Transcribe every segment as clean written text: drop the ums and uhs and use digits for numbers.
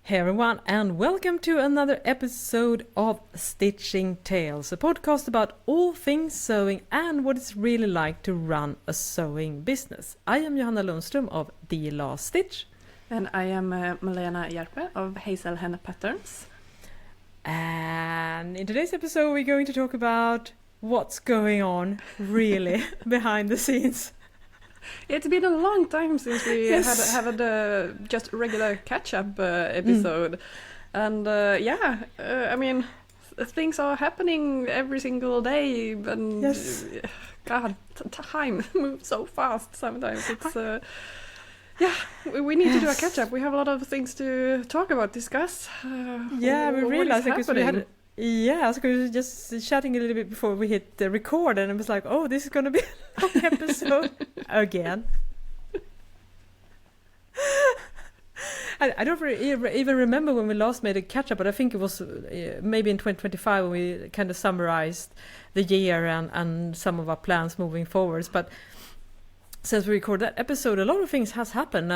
Hey everyone, and welcome to another episode of Stitching Tales, a podcast about all things sewing and what it's really like to run a sewing business. I am Johanna Lundström of The Last Stitch. And I am Malena Hjerpe of Hazelhen Patterns. And in today's episode we're going to talk about what's going on really behind the scenes. It's been a long time since we had just regular catch-up episode. And I mean, things are happening every single day. And God, time moves so fast sometimes. It's we need to do a catch-up. We have a lot of things to talk about, discuss. We realized because we had... Yeah, so we were just chatting a little bit before we hit the record, and it was like, oh, this is going to be a long episode again. I don't even remember when we last made a catch-up, but I think it was maybe in 2025 when we kind of summarized the year and some of our plans moving forwards. But since we recorded that episode, a lot of things has happened.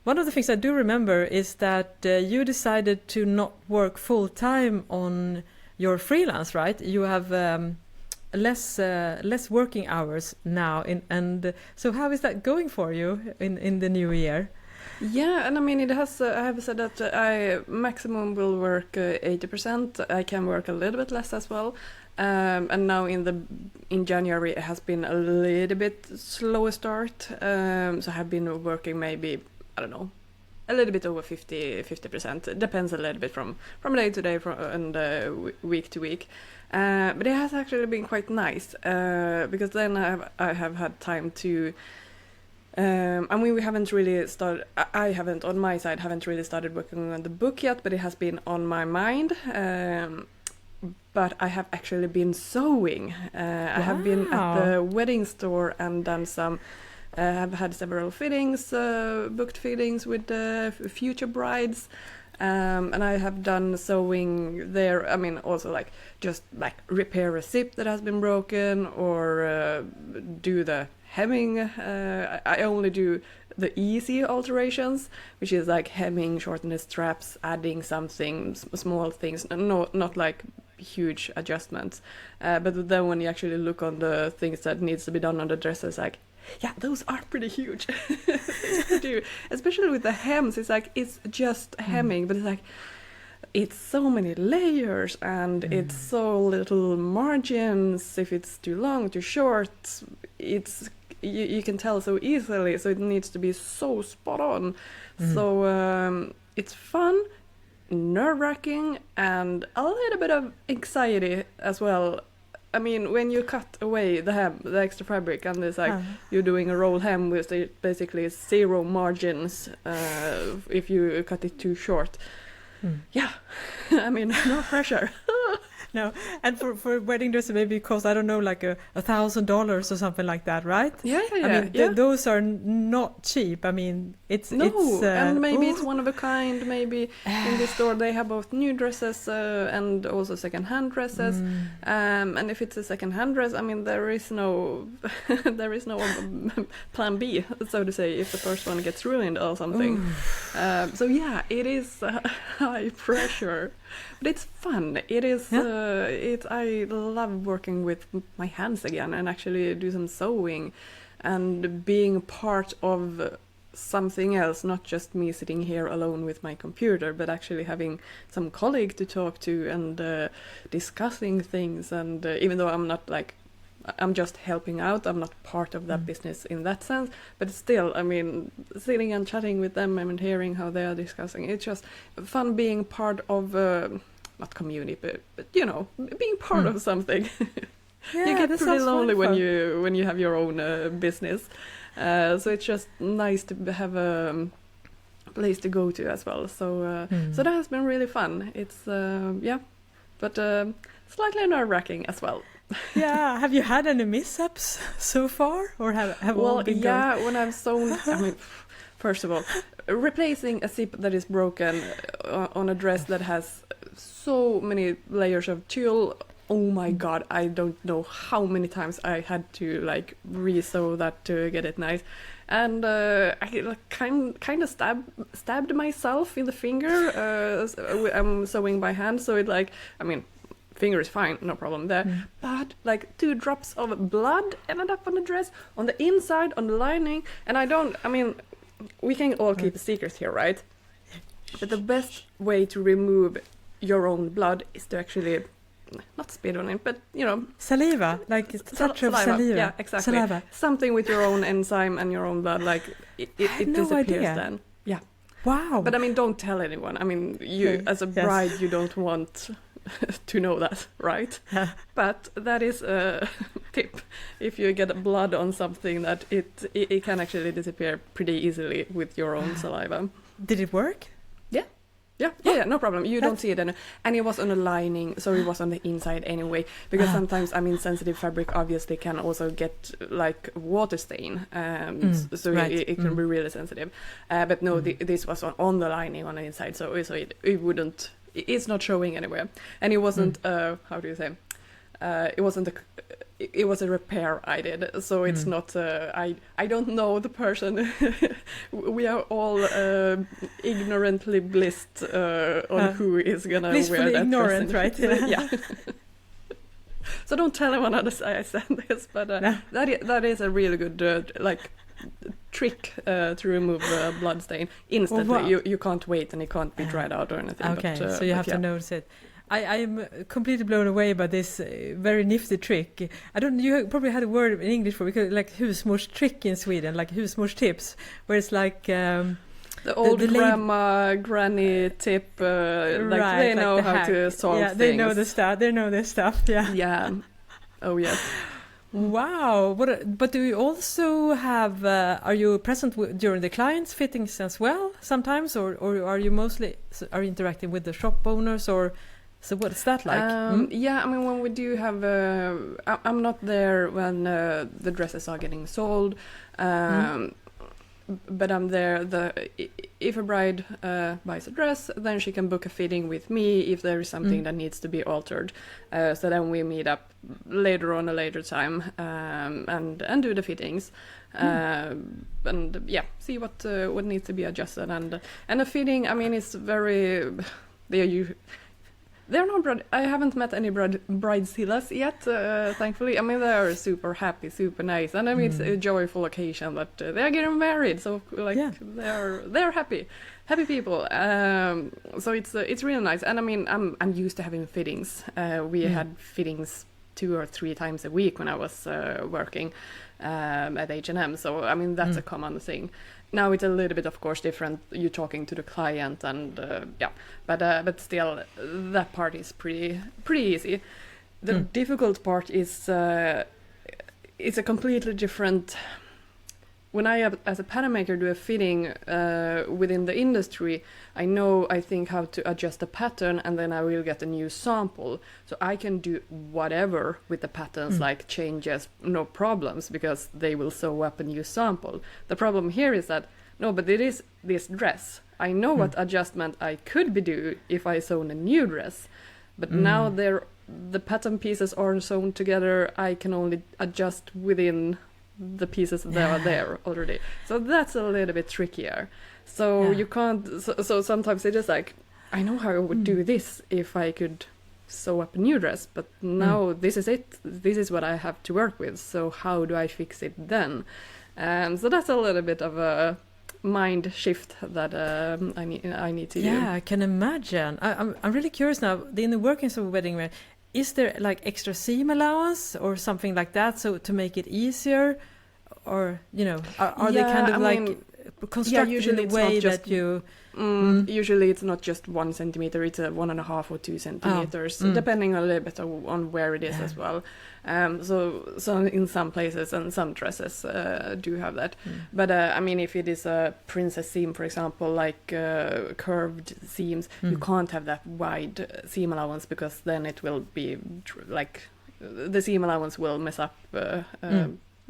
One of the things I do remember is that you decided to not work full-time on your freelance, right? You have less working hours now. So how is that going for you in the new year? Yeah, and I mean, it has. I have said that I maximum will work 80%. I can work a little bit less as well. And now in January it has been a little bit slower start. So I have been working maybe, I don't know, a little bit over 50%. It depends a little bit from day to day and week to week. But it has actually been quite nice because then I have had time to. I mean, we haven't really started. I haven't on my side haven't really started working on the book yet, but it has been on my mind. But I have actually been sewing. Wow. I have been at the wedding store and done some. Have had several fittings, booked fittings with future brides, and I have done sewing there. I mean, also just repair a zip that has been broken or do the hemming. I only do the easy alterations, which is like hemming, shorten the straps, adding something, small things, not like huge adjustments. But then when you actually look on the things that needs to be done on the dresses, yeah, those are pretty huge. Especially with the hems, it's just hemming, but it's so many layers and it's so little margins. If it's too long, too short, you can tell so easily. So it needs to be so spot on. So it's fun, nerve-wracking, and a little bit of anxiety as well. I mean, when you cut away the hem, the extra fabric, and it's you're doing a roll hem with basically zero margins if you cut it too short. Yeah, I mean, no pressure. No, and for wedding dresses maybe it costs, I don't know, like $1,000 or something like that, right? Yeah. I mean, those are not cheap. I mean, and maybe it's one of a kind. Maybe in this store they have both new dresses and also second-hand dresses. And if it's a second-hand dress, I mean, there is no plan B, so to say, if the first one gets ruined or something. So yeah, it is high pressure. But it's fun. It is. I love working with my hands again and actually do some sewing, and being part of something else. Not just me sitting here alone with my computer, but actually having some colleague to talk to and discussing things. And even though I'm just helping out, I'm not part of that business in that sense, but still, I mean, sitting and chatting with them and hearing how they are discussing, it's just fun being part of not community, but you know, being part of something. Yeah, you get pretty lonely when you have your own business, so it's just nice to have a place to go to as well. So so that has been really fun. It's but slightly nerve-wracking as well. Yeah, have you had any mishaps so far, or have all been good? When I've sewn, I mean, first of all, replacing a zip that is broken on a dress that has so many layers of tulle. Oh my god, I don't know how many times I had to re-sew that to get it nice. and I like, kind of stabbed myself in the finger. I'm sewing by hand, so it like, I mean, finger is fine, no problem there. But like 2 drops of blood ended up on the dress, on the inside, on the lining, and I mean, we can all keep a secret here, right? But the best way to remove your own blood is to actually not spit on it, but you know, saliva, like touch of saliva. Yeah, exactly. Saliva. Something with your own enzyme and your own blood, like it disappears then. Yeah. Wow. But I mean, don't tell anyone. I mean, you as a bride, you don't want to know that, right? But that is a tip. If you get blood on something, that it can actually disappear pretty easily with your own saliva. Did it work? Yeah, no problem. You don't see it, and it was on a lining, so it was on the inside anyway. Because sometimes, I mean, sensitive fabric obviously can also get like water stain, so right. it can be really sensitive. But no, this was on the lining on the inside, so it wouldn't. It's not showing anywhere, and it wasn't. How do you say? It wasn't a. It was a repair I did, so it's not. I don't know the person. We are all ignorantly blissed on who is gonna wear that ignorant, dress. Right? Yeah. So don't tell anyone else I said this, but that is a really good like trick to remove blood stain instantly. Oh, wow. You can't wait, and it can't be dried out or anything. Okay, but, so you have to notice it. I'm completely blown away by this very nifty trick. You probably had a word in English for it, because like husmors trick in Sweden, like husmors tips, where it's like the old grandma granny tip, like they know how to solve things. They know the stuff. They know their stuff. Yeah. Yeah. Oh yes. Wow. But do you also have? Are you present during the clients' fittings as well sometimes, or are you mostly interacting with the shop owners or? So what's that like? Yeah, I mean, when we do have, I'm not there when the dresses are getting sold, but I'm there. If a bride buys a dress, then she can book a fitting with me if there is something that needs to be altered. So then we meet up later on a later time and do the fittings. And yeah, see what needs to be adjusted. And a fitting, I mean, it's very. They're not I haven't met any bridezillas yet, thankfully. I mean, they are super happy, super nice, and I mean, it's a joyful occasion that they are getting married. So like, they're happy people. So it's really nice, and I mean, I'm used to having fittings. We had fittings 2 or 3 times a week when I was working at H&M. So I mean, that's a common thing. Now it's a little bit, of course, different. You're talking to the client, and but still, that part is pretty easy. The difficult part is it's a completely different. When I, as a patternmaker, do a fitting within the industry, I think how to adjust a pattern, and then I will get a new sample. So I can do whatever with the patterns, like changes, no problems, because they will sew up a new sample. The problem here is that, no, but it is this dress. I know what adjustment I could be do if I sew a new dress, but now the pattern pieces are sewn together. I can only adjust within the pieces that are there already. So that's a little bit trickier. So you can't, so sometimes it is like, I know how I would do this if I could sew up a new dress, but now this is it. This is what I have to work with. So how do I fix it then? So that's a little bit of a mind shift that I need to do. Yeah, I can imagine. I'm really curious now, in the workings of a wedding wear, is there like extra seam allowance or something like that, so to make it easier? Or, you know, are they kind of constructed in a way that you... Usually it's not just 1 centimeter, it's 1.5 or 2 centimeters, depending a little bit on where it is as well. So in some places and some dresses do have that. But I mean, if it is a princess seam, for example, like curved seams, you can't have that wide seam allowance, because then it will be like the seam allowance will mess up.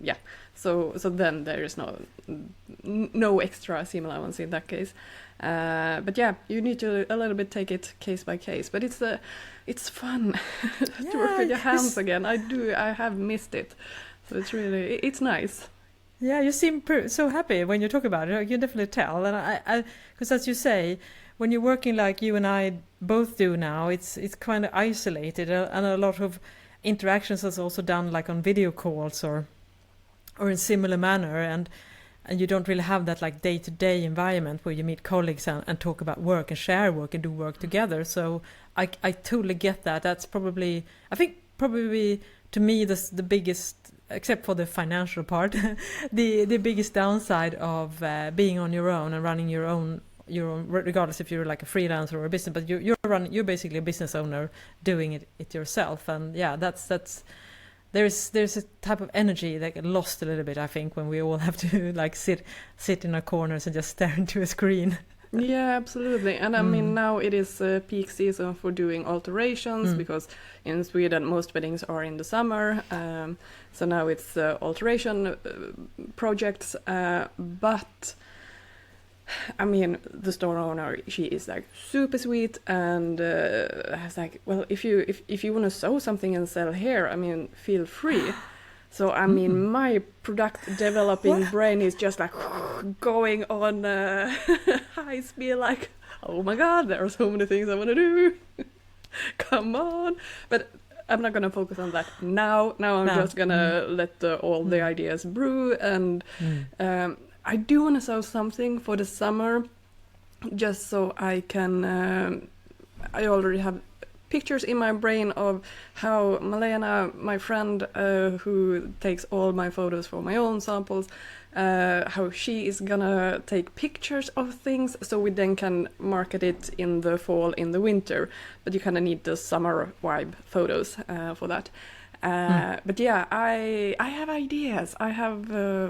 Yeah, so then there is no extra seam allowance in that case. But yeah, you need to a little bit take it case by case. But it's fun to work with your hands again. I have missed it, so it's nice. Yeah, you seem so happy when you talk about it. I can definitely tell. And because as you say, when you're working like you and I both do now, it's kind of isolated, and a lot of interactions is also done like on video calls or in similar manner, and you don't really have that like day-to-day environment where you meet colleagues and talk about work and share work and do work together. So I totally get that. That's probably, I think probably to me the biggest, except for the financial part, the biggest downside of being on your own and running your own, regardless if you're like a freelancer or a business, but you're basically a business owner doing it yourself. And yeah, that's there's a type of energy that get lost a little bit, I think, when we all have to like sit in our corners and just stare into a screen. Yeah, absolutely. And I mean, now it is peak season for doing alterations, because in Sweden most weddings are in the summer. So now it's alteration projects. But I mean, the store owner, she is like super sweet, and has like, well, if you want to sew something and sell here, I mean, feel free. So I mean, my product developing brain is just like going on high speed, like, oh my god, there are so many things I want to do. Come on. But I'm not gonna focus on that now. I'm just gonna let all the ideas brew, and I do want to sew something for the summer, just so I can. I already have pictures in my brain of how Malena, my friend, who takes all my photos for my own samples, how she is gonna take pictures of things, so we then can market it in the fall, in the winter. But you kind of need the summer vibe photos for that. But yeah, I have ideas. I have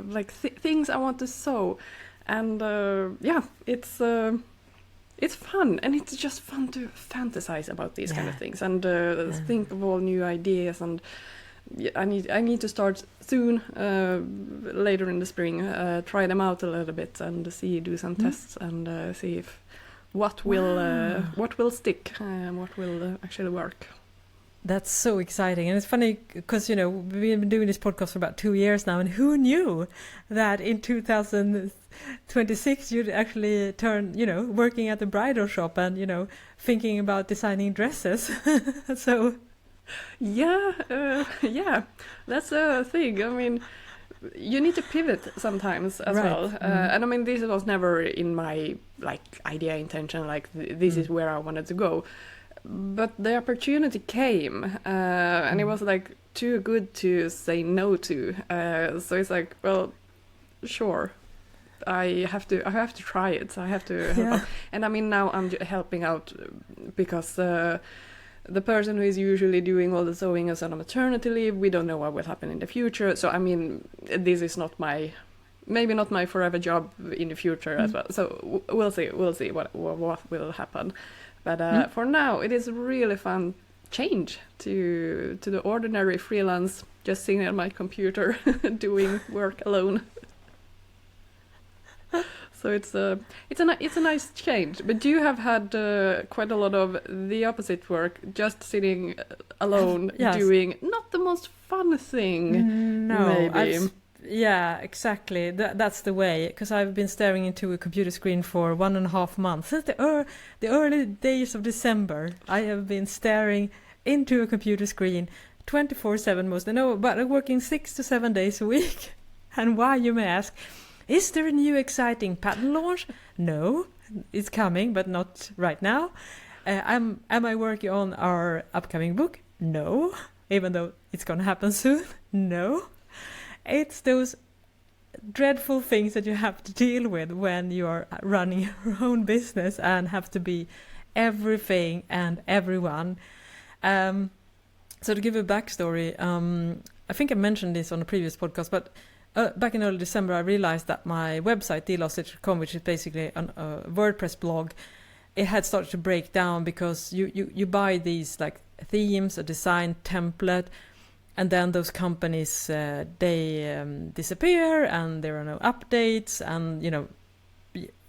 like things I want to sew, and yeah, it's fun, and it's just fun to fantasize about these kind of things and think of all new ideas. And I need to start soon, later in the spring, try them out a little bit and do some tests and see if what will stick, what will actually work. That's so exciting. And it's funny because, you know, we've been doing this podcast for about 2 years now, and who knew that in 2026 you'd actually turn, you know, working at the bridal shop and, you know, thinking about designing dresses. So yeah, that's a thing. I mean, you need to pivot sometimes as well. And I mean, this was never in my like idea intention, like this is where I wanted to go. But the opportunity came, and it was like too good to say no to. So it's like, well, sure, I have to try it. I have to help out. And I mean, now I'm helping out because the person who is usually doing all the sewing is on a maternity leave. We don't know what will happen in the future. So I mean, this is not maybe not my forever job in the future as well. So we'll see what will happen. But for now, it is a really fun change to the ordinary freelance, just sitting at my computer doing work alone. So it's a nice change. But you have had quite a lot of the opposite work, just sitting alone, doing not the most fun thing. No, maybe. Yeah, exactly. That's the way. Because I've been staring into a computer screen for 1.5 months. Since the early days of December, I have been staring into a computer screen 24/7 most. I know, but I'm working 6 to 7 days a week. And why, you may ask? Is there a new exciting pattern launch? No, it's coming, but not right now. Am I working on our upcoming book? No, even though it's going to happen soon. No. It's those dreadful things that you have to deal with when you are running your own business and have to be everything and everyone. So to give a backstory, I think I mentioned this on a previous podcast, but back in early December I realized that my website, delostitch.com, which is basically a WordPress blog, it had started to break down because you buy these like themes, a design template, and then those companies, they disappear and there are no updates, and, you know,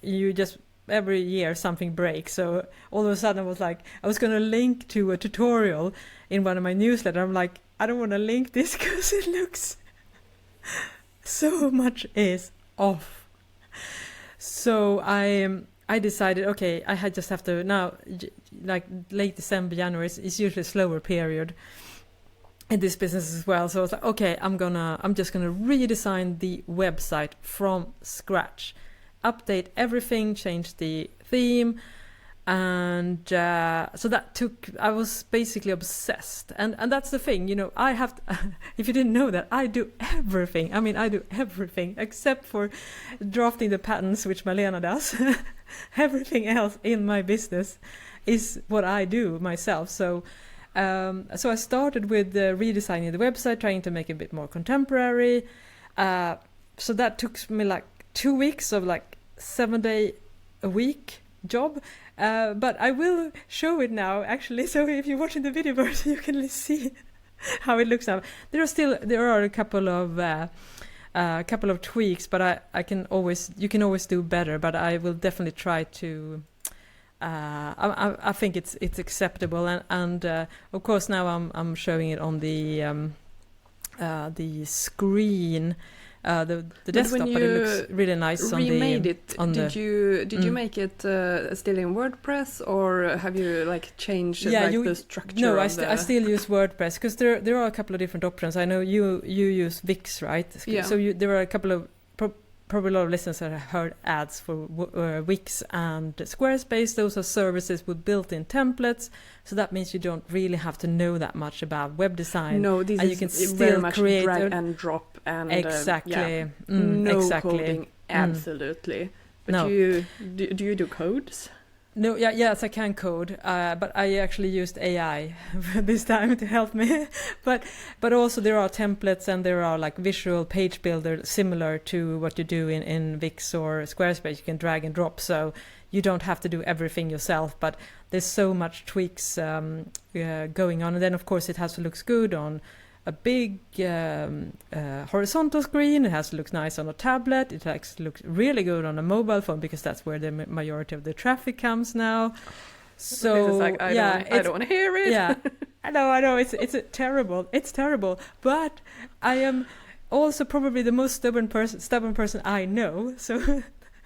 you just, every year something breaks. So all of a sudden I was like, I was going to link to a tutorial in one of my newsletters. I'm like, I don't want to link this because it looks So much is off. So I decided, okay, I had just have to now, like late December, January is usually a slower period in this business as well. So I was like, okay, I'm just gonna redesign the website from scratch, update everything, change the theme, and so that took. I was basically obsessed, and that's the thing, you know. I have to, if you didn't know that, I do everything. I mean, I do everything except for drafting the patterns, which Malena does. Everything else in my business is what I do myself. So I started with redesigning the website, trying to make it a bit more contemporary. So that took me like 2 weeks of like 7-day a week job. But I will show it now, actually. So if you're watching the video version, you can see how it looks now. There are a couple of tweaks, but you can always do better. But I will definitely try to. I think it's acceptable, and of course now I'm showing it on the screen. The desktop, but it looks really nice on the... Remade it. Did you make it still in WordPress, or have you like changed the structure? No, I still use WordPress, because there are a couple of different options. I know you use Wix, right? Yeah. So there are a couple of probably a lot of listeners that have heard ads for Wix and Squarespace. Those are services with built-in templates, so that means you don't really have to know that much about web design. No, this you can is very much create drag and drop, and exactly. Coding, absolutely. But No. Do you do codes? No, yes, I can code, but I actually used AI this time to help me. But also there are templates, and there are like visual page builder similar to what you do in Wix or Squarespace. You can drag and drop, so you don't have to do everything yourself. But there's so much tweaks going on, and then of course it has to look good on a big horizontal screen. It has to look nice on a tablet. It actually looks really good on a mobile phone, because that's where the majority of the traffic comes now. So this is like, I don't want to hear it. Yeah, I know. It's terrible. It's terrible. But I am also probably the most stubborn person I know. So,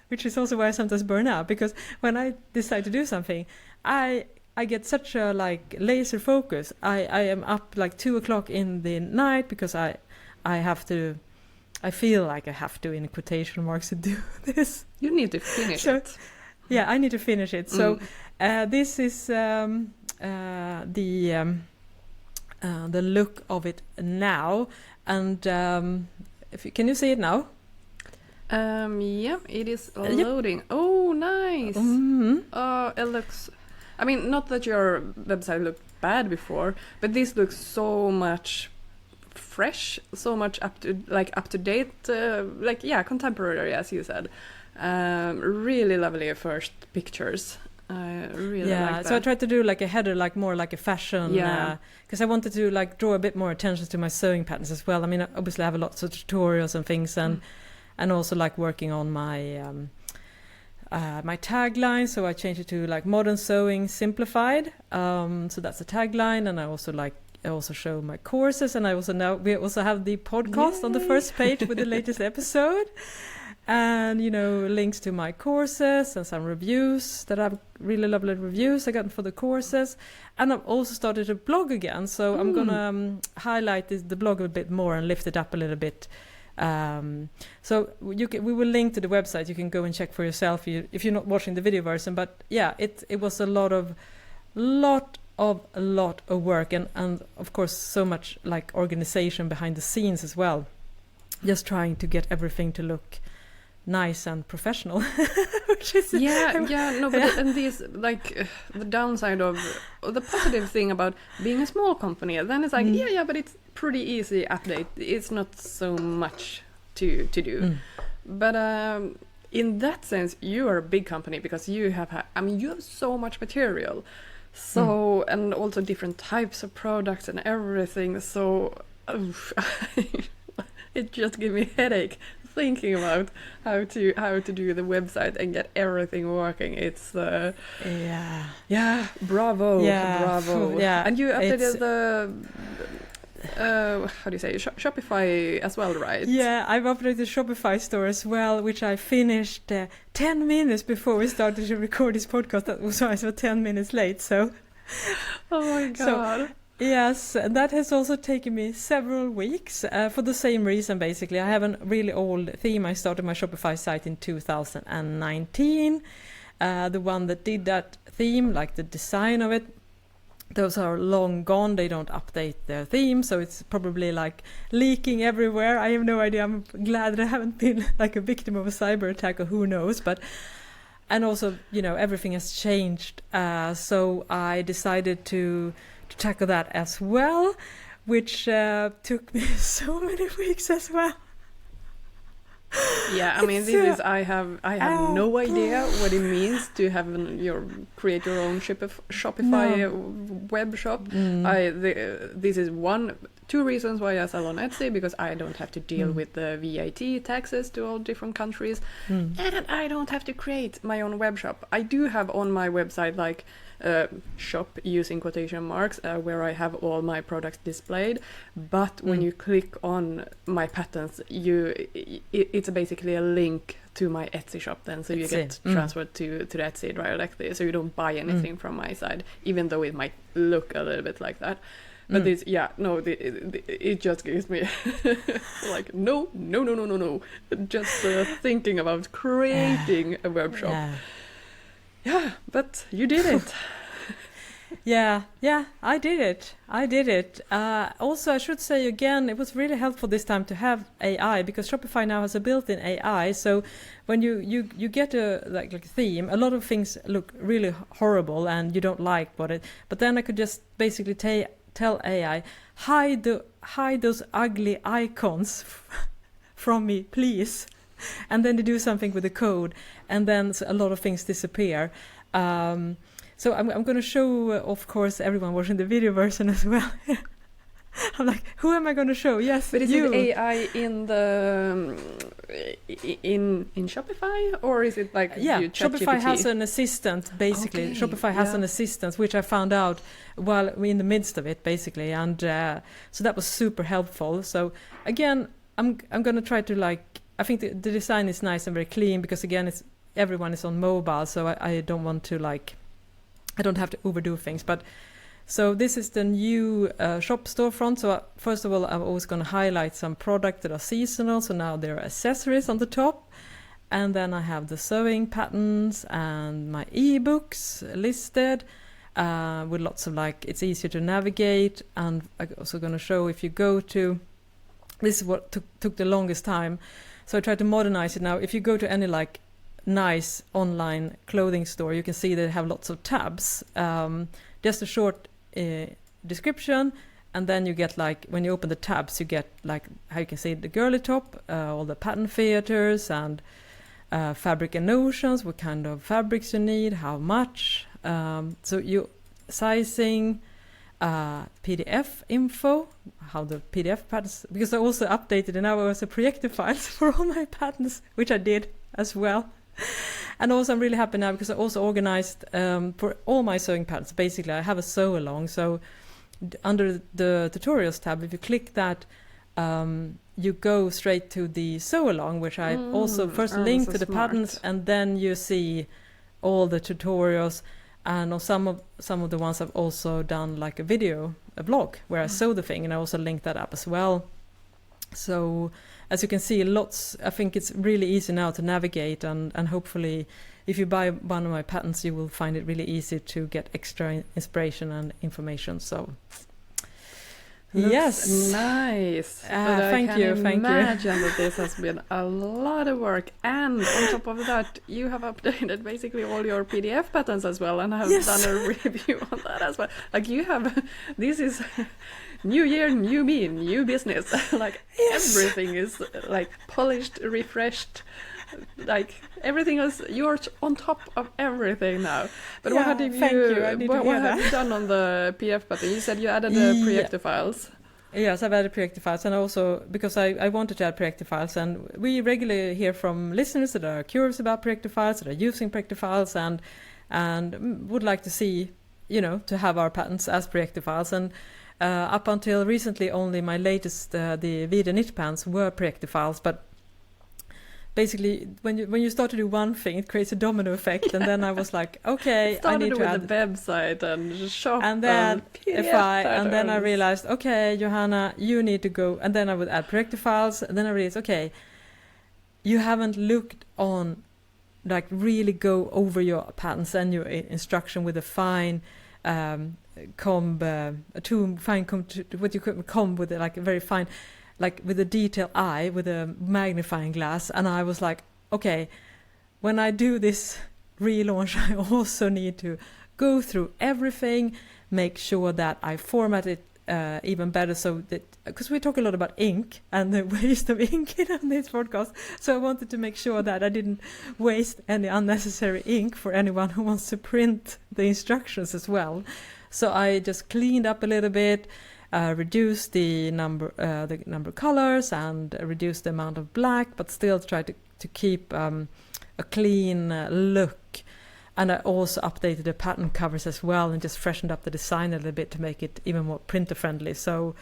which is also why I sometimes burn out, because when I decide to do something, I get such a like laser focus. I am up like 2:00 in the night, because I feel like I have to, in quotation marks, to do this. You need to finish it. Yeah, I need to finish it. So this is the look of it now. And can you see it now? Yeah, it is loading. Yep. Oh, nice. Mm-hmm. It looks... I mean, not that your website looked bad before, but this looks so much fresh, so much up to date, contemporary, as you said. Really lovely first pictures. I really like that. So I tried to do like a header, like more like a fashion, because I wanted to like draw a bit more attention to my sewing patterns as well. I mean, obviously I have lots of tutorials and things, and also like working on my my tagline. So I changed it to like modern sewing simplified. So that's the tagline, and I also show my courses, and we also have the podcast on the first page with the latest episode, and links to my courses and some reviews that I've really lovely reviews I got for the courses. And I've also started a blog again, so I'm gonna highlight the blog a bit more and lift it up a little bit. So we will link to the website. You can go and check for yourself if you're not watching the video version. But yeah, it was a lot of work, and of course so much like organization behind the scenes as well, just trying to get everything to look nice and professional. Which is and these like the downside of the positive thing about being a small company, then it's like but it's pretty easy update. It's not so much to do. But in that sense you are a big company, because you have you have so much material, so and also different types of products and everything, so it just gives me headache thinking about how to do the website and get everything working. It's bravo. Yeah. And you updated how do you say, Shopify as well, right? Yeah, I've updated the Shopify store as well, which I finished 10 minutes before we started to record this podcast. That was why I was 10 minutes late. So, oh my god. Yes, and that has also taken me several weeks for the same reason, basically. I have a really old theme. I started my Shopify site in 2019. The one that did that theme, like the design of it, those are long gone. They don't update their theme, so it's probably like leaking everywhere. I have no idea. I'm glad that I haven't been like a victim of a cyber attack, or who knows. And also, everything has changed. So I decided to tackle that as well, which took me so many weeks as well. Yeah, I mean, I have no idea what it means to have create your own Shopify web shop. This is two reasons why I sell on Etsy, because I don't have to deal with the VAT taxes to all different countries, and I don't have to create my own web shop. I do have on my website like shop using quotation marks where I have all my products displayed, but when you click on my patterns, it's basically a link to my Etsy shop then, so you get transferred to the Etsy directly, so you don't buy anything from my side, even though it might look a little bit like that. But it just gives me like no. Just thinking about creating a web shop. Yeah, but you did it. Yeah, I did it. Also, I should say again, it was really helpful this time to have AI, because Shopify now has a built-in AI. So when you get a like a theme, a lot of things look really horrible and you don't like but then I could just basically tell AI, hide those ugly icons from me, please. And then they do something with the code, and then a lot of things disappear. So I'm going to show, of course, everyone watching the video version as well. I'm like, who am I going to show? Yes, but is you. it AI in the in Shopify, or is it like Shopify has an assistant basically. Okay, Shopify has an assistant, which I found out while we're in the midst of it, basically, and so that was super helpful. So again, I'm going to try to I think the design is nice and very clean, because again, everyone is on mobile, so I don't want to I don't have to overdo things. But so this is the new shop storefront. So first of all, I'm always going to highlight some products that are seasonal. So now there are accessories on the top, and then I have the sewing patterns and my ebooks listed with lots of it's easier to navigate. And I'm also going to show, if you go to, this is what took the longest time. So I tried to modernize it now. If you go to any nice online clothing store, you can see they have lots of tabs. Just a short description, and then you get when you open the tabs, you get how you can see the girly top, all the pattern theaters, and fabric and notions, what kind of fabrics you need, how much. So you sizing, PDF info, how the PDF patterns, because I also updated and now I also projected files for all my patterns, which I did as well. And also I'm really happy now because I also organized for all my sewing patterns. Basically, I have a sew along. So under the tutorials tab, if you click that, you go straight to the sew along, which I also first linked to the patterns, and then you see all the tutorials. And on some of the ones I've also done a vlog where I sew the thing, and I also linked that up as well. So as you can see, I think it's really easy now to navigate, and hopefully if you buy one of my patterns, you will find it really easy to get extra inspiration and information. So yes, nice. Thank you. Imagine that this has been a lot of work, and on top of that, you have updated basically all your PDF patterns as well, and have done a review on that as well. This is new year, new me, new business. Everything is polished, refreshed. Everything is, you're on top of everything now. But what have you done on the PDF pattern? You said you added the projector files. Yes, I've added projector files, and also because I wanted to add projector files, and we regularly hear from listeners that are curious about projector files, that are using projector files, and would like to see, to have our patterns as projector files. And Up until recently, only my latest, the Vida knit pants were projected files, but basically when you start to do one thing, it creates a domino effect, and then I was like, okay, I need to add with the website and shop and then PDF then I realized, okay, Johanna, you need to go, and then I would add projected files, and then I realized, okay, you haven't looked on, like, really go over your patterns and your instruction with a fine comb, what you could comb with it, like a very fine, like with a detailed eye, with a magnifying glass. And I was like, okay, when I do this relaunch, I also need to go through everything, make sure that I format it even better, so that, because we talk a lot about ink and the waste of ink on this podcast, so I wanted to make sure that I didn't waste any unnecessary ink for anyone who wants to print the instructions as well. So I just cleaned up a little bit, reduced the number of colors, and reduced the amount of black, but still try to keep a clean look. And I also updated the pattern covers as well, and just freshened up the design a little bit to make it even more printer friendly. So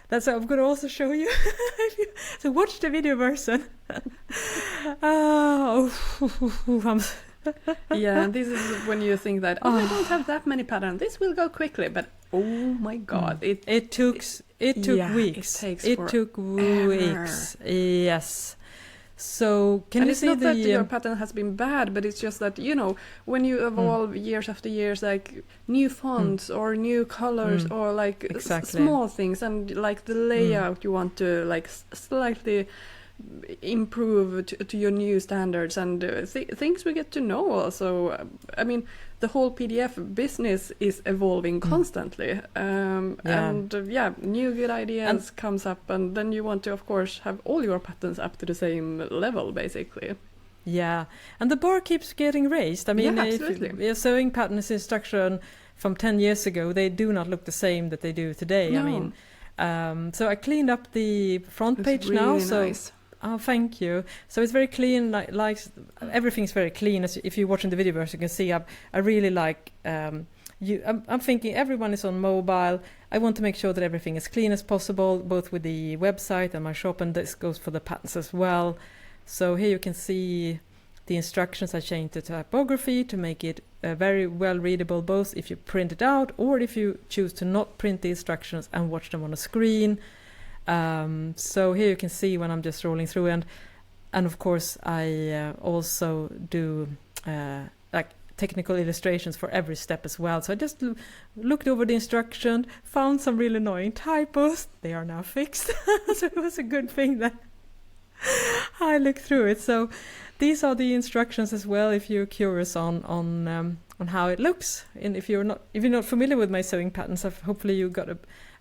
that's what I'm going to also show you. So watch the video version. Yeah, this is when you think that, I don't have that many patterns, this will go quickly, but oh my god, it took weeks. It took weeks. Yes. So can you see it's not that your pattern has been bad, but it's just that, when you evolve years after years, like new fonts or new colors or like small things, and like the layout you want to like slightly improve to your new standards, and things we get to know also. I mean, the whole PDF business is evolving constantly, and new good ideas comes up, and then you want to, of course, have all your patterns up to the same level, basically. Yeah, and the bar keeps getting raised. I mean, if a sewing patterns instruction from 10 years ago, they do not look the same that they do today. No. I mean, so I cleaned up the front page really now. So nice. Oh, thank you. So it's very clean, like everything's very clean. As if you're watching the video version, you can see I really like. I'm thinking everyone is on mobile. I want to make sure that everything is clean as possible, both with the website and my shop, and this goes for the patterns as well. So here you can see the instructions. I changed the typography to make it very well readable, both if you print it out or if you choose to not print the instructions and watch them on a screen. So here you can see when I'm just rolling through, and of course I also do like technical illustrations for every step as well. So I just looked over the instruction, found some really annoying typos. They are now fixed. So it was a good thing that I looked through it. So these are the instructions as well, if you're curious on how it looks. And if you're not familiar with my sewing patterns, hopefully you got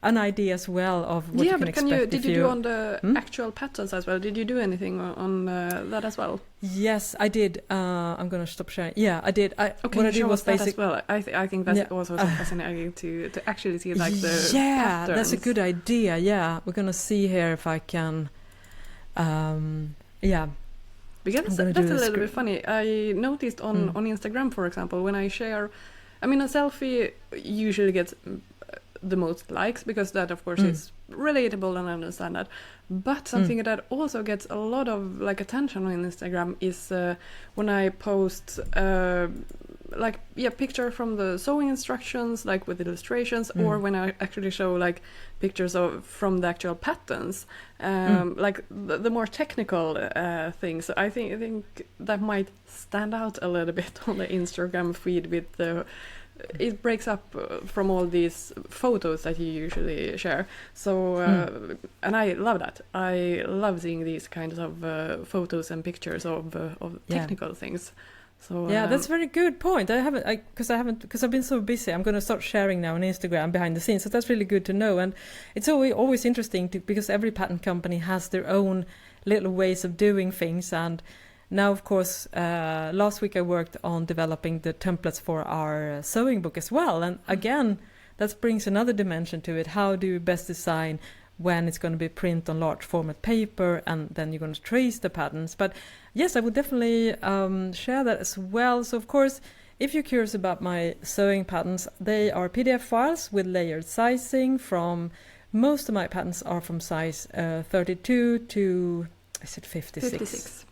an idea as well of what you can expect. Did you do on the actual patterns as well? Did you do anything on that as well? Yes, I did. I'm going to stop sharing. Yeah, I did. What I did was that as well. I think that's also so fascinating to actually see like the patterns. That's a good idea. Yeah, we're going to see here if I can. Because that's a little bit funny. I noticed on Instagram, for example, when I share, a selfie usually gets the most likes, because that, of course, is relatable, and I understand that. But something that also gets a lot of like attention on Instagram is when I post picture from the sewing instructions, like with illustrations, or when I actually show like pictures from the actual patterns, like the more technical things. I think that might stand out a little bit on the Instagram feed with the. It breaks up from all these photos that you usually share. So, and I love that. I love seeing these kinds of photos and pictures of technical things. So that's a very good point. Because I've been so busy. I'm going to start sharing now on Instagram behind the scenes. So that's really good to know. And it's always interesting because every pattern company has their own little ways of doing things. And now, of course, last week I worked on developing the templates for our sewing book as well. And again, that brings another dimension to it. How do you best design when it's going to be print on large format paper, and then you're going to trace the patterns? But yes, I would definitely share that as well. So, of course, if you're curious about my sewing patterns, they are PDF files with layered sizing. From most of my patterns are from size 32 to, is it 56?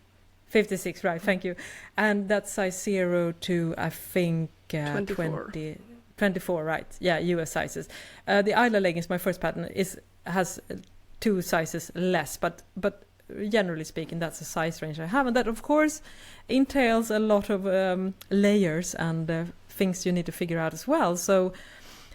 56, right, thank you. And that's size 0 to, I think, 24, right? Yeah, US sizes. The Isla leggings, my first pattern, has 2 sizes less, but generally speaking, that's the size range I have, and that of course entails a lot of layers and things you need to figure out as well. So,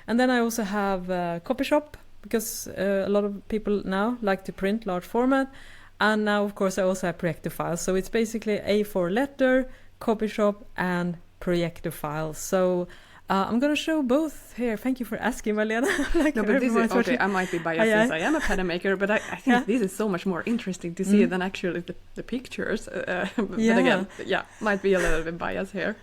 and then I also have a copy shop, because a lot of people now like to print large format, and now of course I also have projector files. So it's basically A4 letter, copy shop, and projector files. So I'm going to show both here. Thank you for asking, Malena. No, but this is okay. I might be biased since I am a pattern maker, but I think this is so much more interesting to see than actually the pictures. But again, might be a little bit biased here.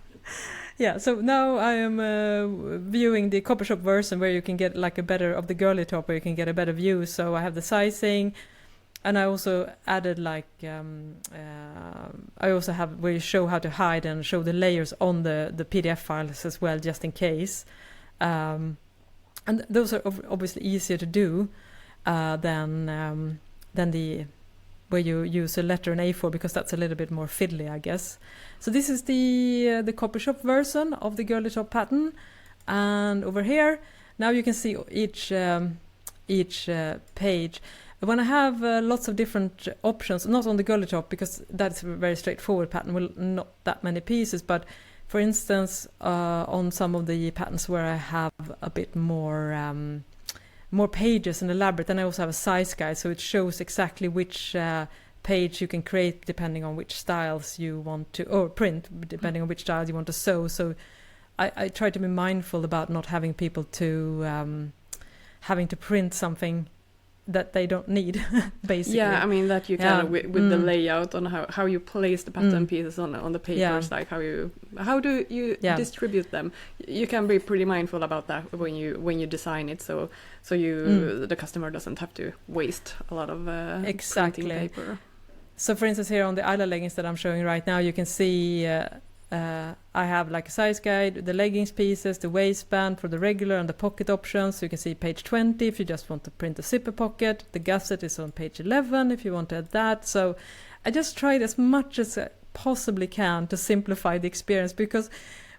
Yeah, so now I am viewing the copy shop version where you can get like a better of the girly top, where you can get a better view. So I have the sizing, and I also added like I also have where you show how to hide and show the layers on the PDF files as well, just in case. And those are obviously easier to do than the where you use a letter in A4, because that's a little bit more fiddly, I guess. So this is the copy shop version of the girly top pattern, and over here now you can see each page. When I have lots of different options, not on the girly top, because that's a very straightforward pattern with not that many pieces, but for instance on some of the patterns where I have a bit more pages and elaborate, then I also have a size guide, so it shows exactly which page you can create depending on which styles you want to, or print depending on which styles you want to sew. So I try to be mindful about not having people to having to print something that they don't need, basically. Yeah, I mean that you can with the layout on how you place the pattern pieces on the papers, like how do you distribute them. You can be pretty mindful about that when you design it, so the customer doesn't have to waste a lot of printing paper. So for instance, here on the Isla leggings that I'm showing right now, you can see I have like a size guide, the leggings pieces, the waistband for the regular and the pocket options. So you can see page 20 if you just want to print a zipper pocket. The gusset is on page 11 if you want to add that. So I just tried as much as I possibly can to simplify the experience, because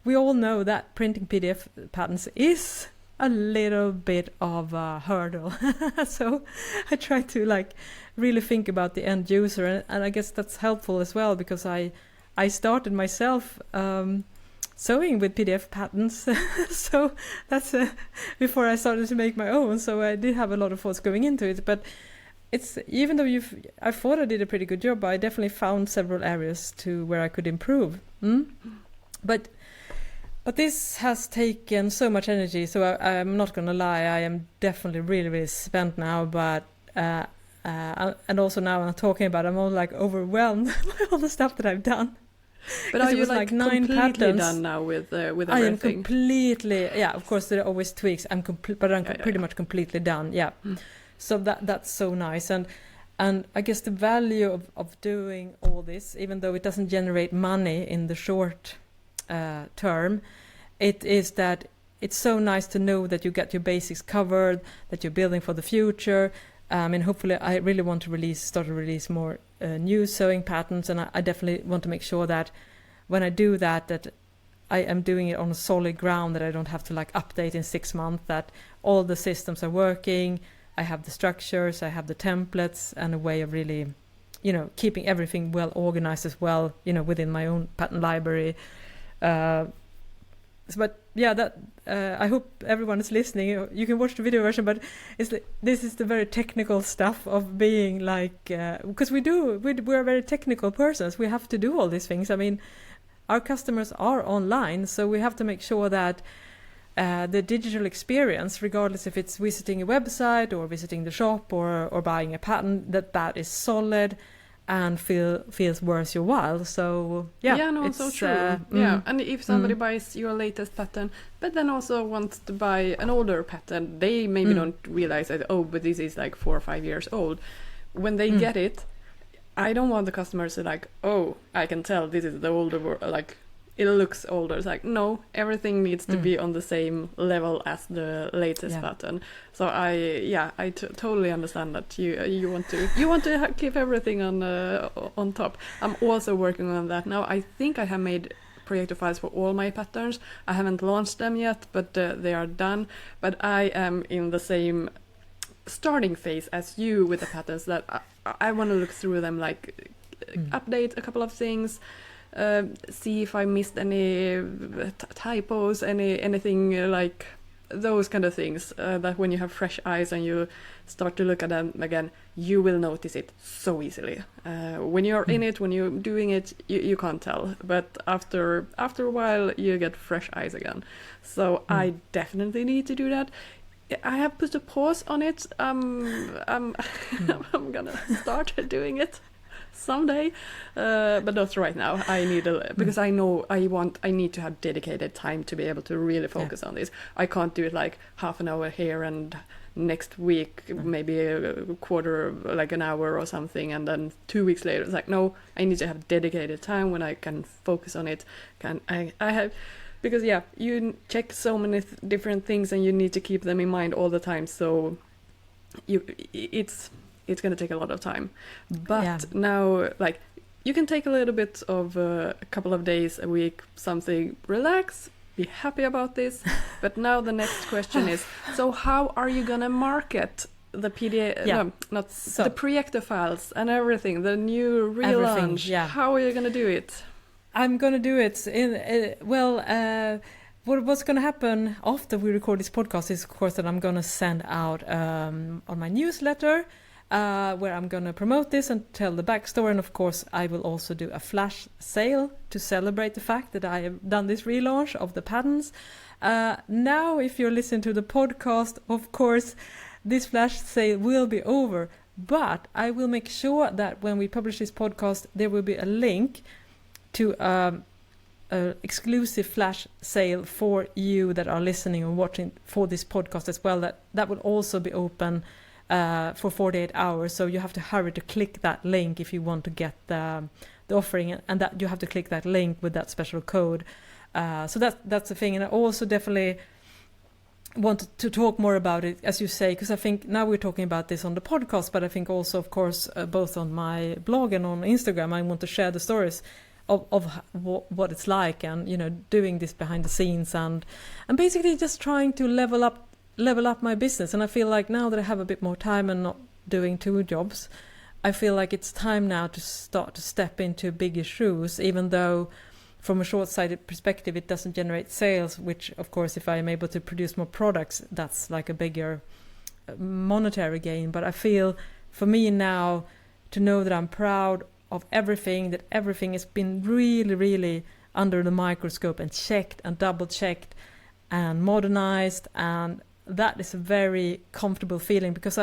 we all know that printing PDF patterns is a little bit of a hurdle. So I try to like really think about the end user, and I guess that's helpful as well, because I started myself sewing with PDF patterns, so that's before I started to make my own. So I did have a lot of thoughts going into it, but it's, even though I thought I did a pretty good job, I definitely found several areas to where I could improve. But this has taken so much energy, so I'm not gonna lie, I am definitely really, really spent now, but and also now when I'm talking about it, I'm all like overwhelmed by all the stuff that I've done. But are you like 9 completely patterns done now with everything? I am completely, of course there are always tweaks. I'm pretty much completely done. Yeah. So that's so nice, and I guess the value of doing all this, even though it doesn't generate money in the short term, it is that it's so nice to know that you get your basics covered, that you're building for the future. And hopefully I really want to start to release more new sewing patterns, and I definitely want to make sure that when I do that I am doing it on a solid ground, that I don't have to like update in 6 months, that all the systems are working, I have the structures, I have the templates, and a way of really, keeping everything well organized as well, within my own pattern library. But yeah, that I hope everyone is listening. You can watch the video version, but this is the very technical stuff of being like, because we're very technical persons. We have to do all these things. I mean, our customers are online, so we have to make sure that the digital experience, regardless if it's visiting a website or visiting the shop or buying a pattern, that is solid and feels worth your while. So it's so true. And if somebody buys your latest pattern but then also wants to buy an older pattern, they maybe don't realize that, but this is like 4 or 5 years old. When they get it, I don't want the customers to like, I can tell this is the older like it looks older. It's like, no, everything needs to be on the same level as the latest pattern. So I totally understand that you want to keep everything on top. I'm also working on that now. I think I have made projector files for all my patterns. I haven't launched them yet, but they are done. But I am in the same starting phase as you with the patterns, that I want to look through them, like update a couple of things, see if I missed any typos, anything like those kind of things, that when you have fresh eyes and you start to look at them again, you will notice it so easily. When you're in it, when you're doing it, you can't tell. But after a while, you get fresh eyes again. So I definitely need to do that. I have put a pause on it. I'm gonna start doing it someday, but not right now. I need because I know I need to have dedicated time to be able to really focus on this. I can't do it like half an hour here and next week maybe a quarter, like an hour or something, and then 2 weeks later it's like, no, I need to have dedicated time when I can focus on it. I have, because you check so many different things and you need to keep them in mind all the time, so it's going to take a lot of time. But now, like, you can take a little bit of a couple of days a week, something, relax, be happy about this. But now the next question is, so how are you going to market the PDF, the projector files and everything, the new relaunch? How are you going to do it? I'm going to do it in, what's going to happen after we record this podcast is, of course, that I'm going to send out on my newsletter, where I'm going to promote this and tell the backstory. And of course, I will also do a flash sale to celebrate the fact that I have done this relaunch of the patterns. Now, if you're listening to the podcast, of course, this flash sale will be over. But I will make sure that when we publish this podcast, there will be a link to an exclusive flash sale for you that are listening and watching for this podcast as well. That will also be open for 48 hours, so you have to hurry to click that link if you want to get the offering, and that you have to click that link with that special code. So that's the thing. And I also definitely want to talk more about it, as you say, because I think now we're talking about this on the podcast, but I think also, of course, both on my blog and on Instagram, I want to share the stories of what it's like, and doing this behind the scenes, and basically just trying to level up my business. And I feel like now that I have a bit more time and not doing 2 jobs, I feel like it's time now to start to step into bigger shoes, even though from a short-sighted perspective it doesn't generate sales, which of course if I am able to produce more products, that's like a bigger monetary gain. But I feel for me now to know that I'm proud of everything, that everything has been really, really under the microscope and checked and double checked and modernized, and that is a very comfortable feeling, because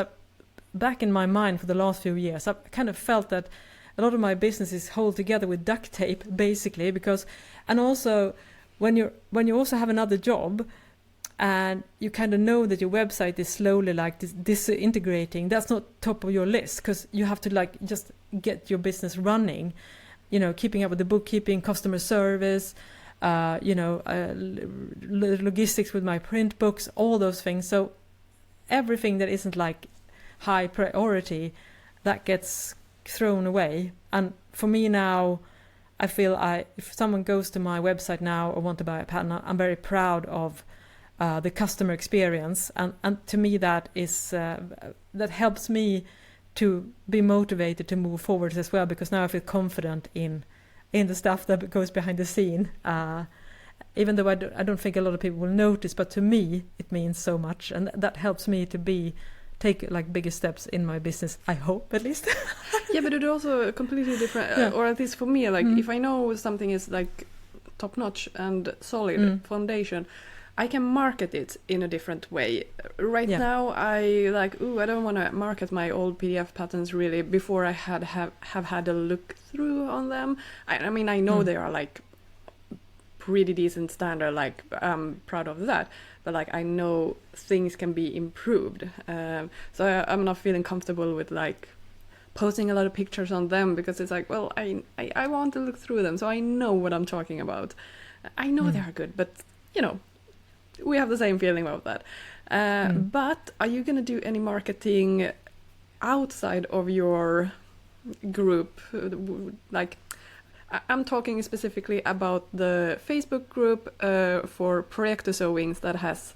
back in my mind for the last few years I've kind of felt that a lot of my business is held together with duct tape, basically, because, and also when you also have another job and you kind of know that your website is slowly like disintegrating, that's not top of your list, because you have to like just get your business running, keeping up with the bookkeeping, customer service, logistics with my print books, all those things. So everything that isn't like high priority, that gets thrown away. And for me now, I feel if someone goes to my website now or want to buy a pattern, I'm very proud of the customer experience, and to me that is that helps me to be motivated to move forward as well, because now I feel confident in the stuff that goes behind the scene, even though I don't think a lot of people will notice, but to me it means so much, and that helps me to take like bigger steps in my business, I hope, at least. Yeah, but it's also completely different, or at least for me, like if I know something is like top notch and solid foundation, I can market it in a different way. Right now, I don't want to market my old PDF patterns really before I have had a look through on them. I mean, I know they are like pretty decent standard, like I'm proud of that, but like I know things can be improved. So I'm not feeling comfortable with like posting a lot of pictures on them because it's like, well, I want to look through them, so I know what I'm talking about. I know they are good, but we have the same feeling about that. But are you going to do any marketing outside of your group? Like, I'm talking specifically about the Facebook group for Projektor Sewings that has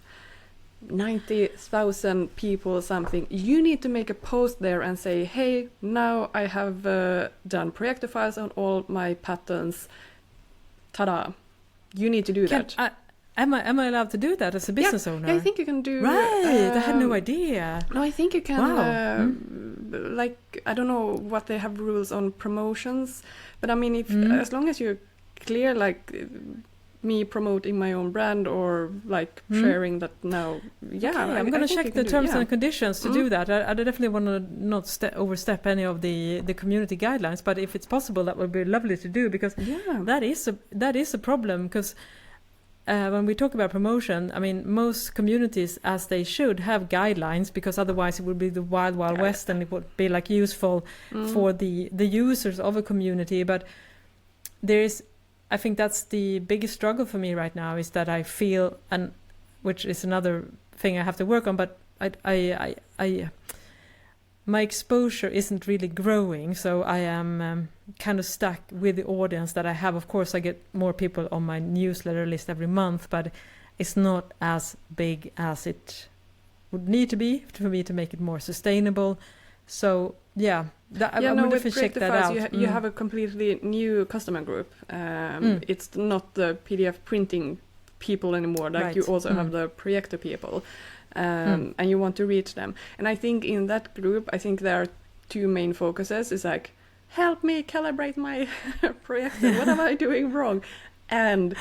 90,000 people something. You need to make a post there and say, hey, now I have done Projektor files on all my patterns. Ta-da. You need to do that. Am I allowed to do that as a business owner? Yeah, I think you can do. Right, I had no idea. No, I think you can. Wow. Like, I don't know what they have rules on promotions, but I mean, if as long as you're clear, like me promoting my own brand or like sharing that now. Yeah, okay, I'm going to check the terms and conditions to do that. I definitely want to not overstep any of the community guidelines, but if it's possible, that would be lovely to do, because that is a problem. Because when we talk about promotion, I mean, most communities, as they should, have guidelines, because otherwise it would be the wild west, and it would be like useful for the users of a community. But there is, I think that's the biggest struggle for me right now, is that I feel, and which is another thing I have to work on, but I my exposure isn't really growing, so I am kind of stuck with the audience that I have. Of course, I get more people on my newsletter list every month, but it's not as big as it would need to be for me to make it more sustainable. So I would definitely check that out. You have a completely new customer group. It's not the PDF printing people anymore. Like you also have the Projektor people. And you want to reach them. And I think in that group, I think there are two main focuses. It's like, help me calibrate my Projektor. What am I doing wrong? And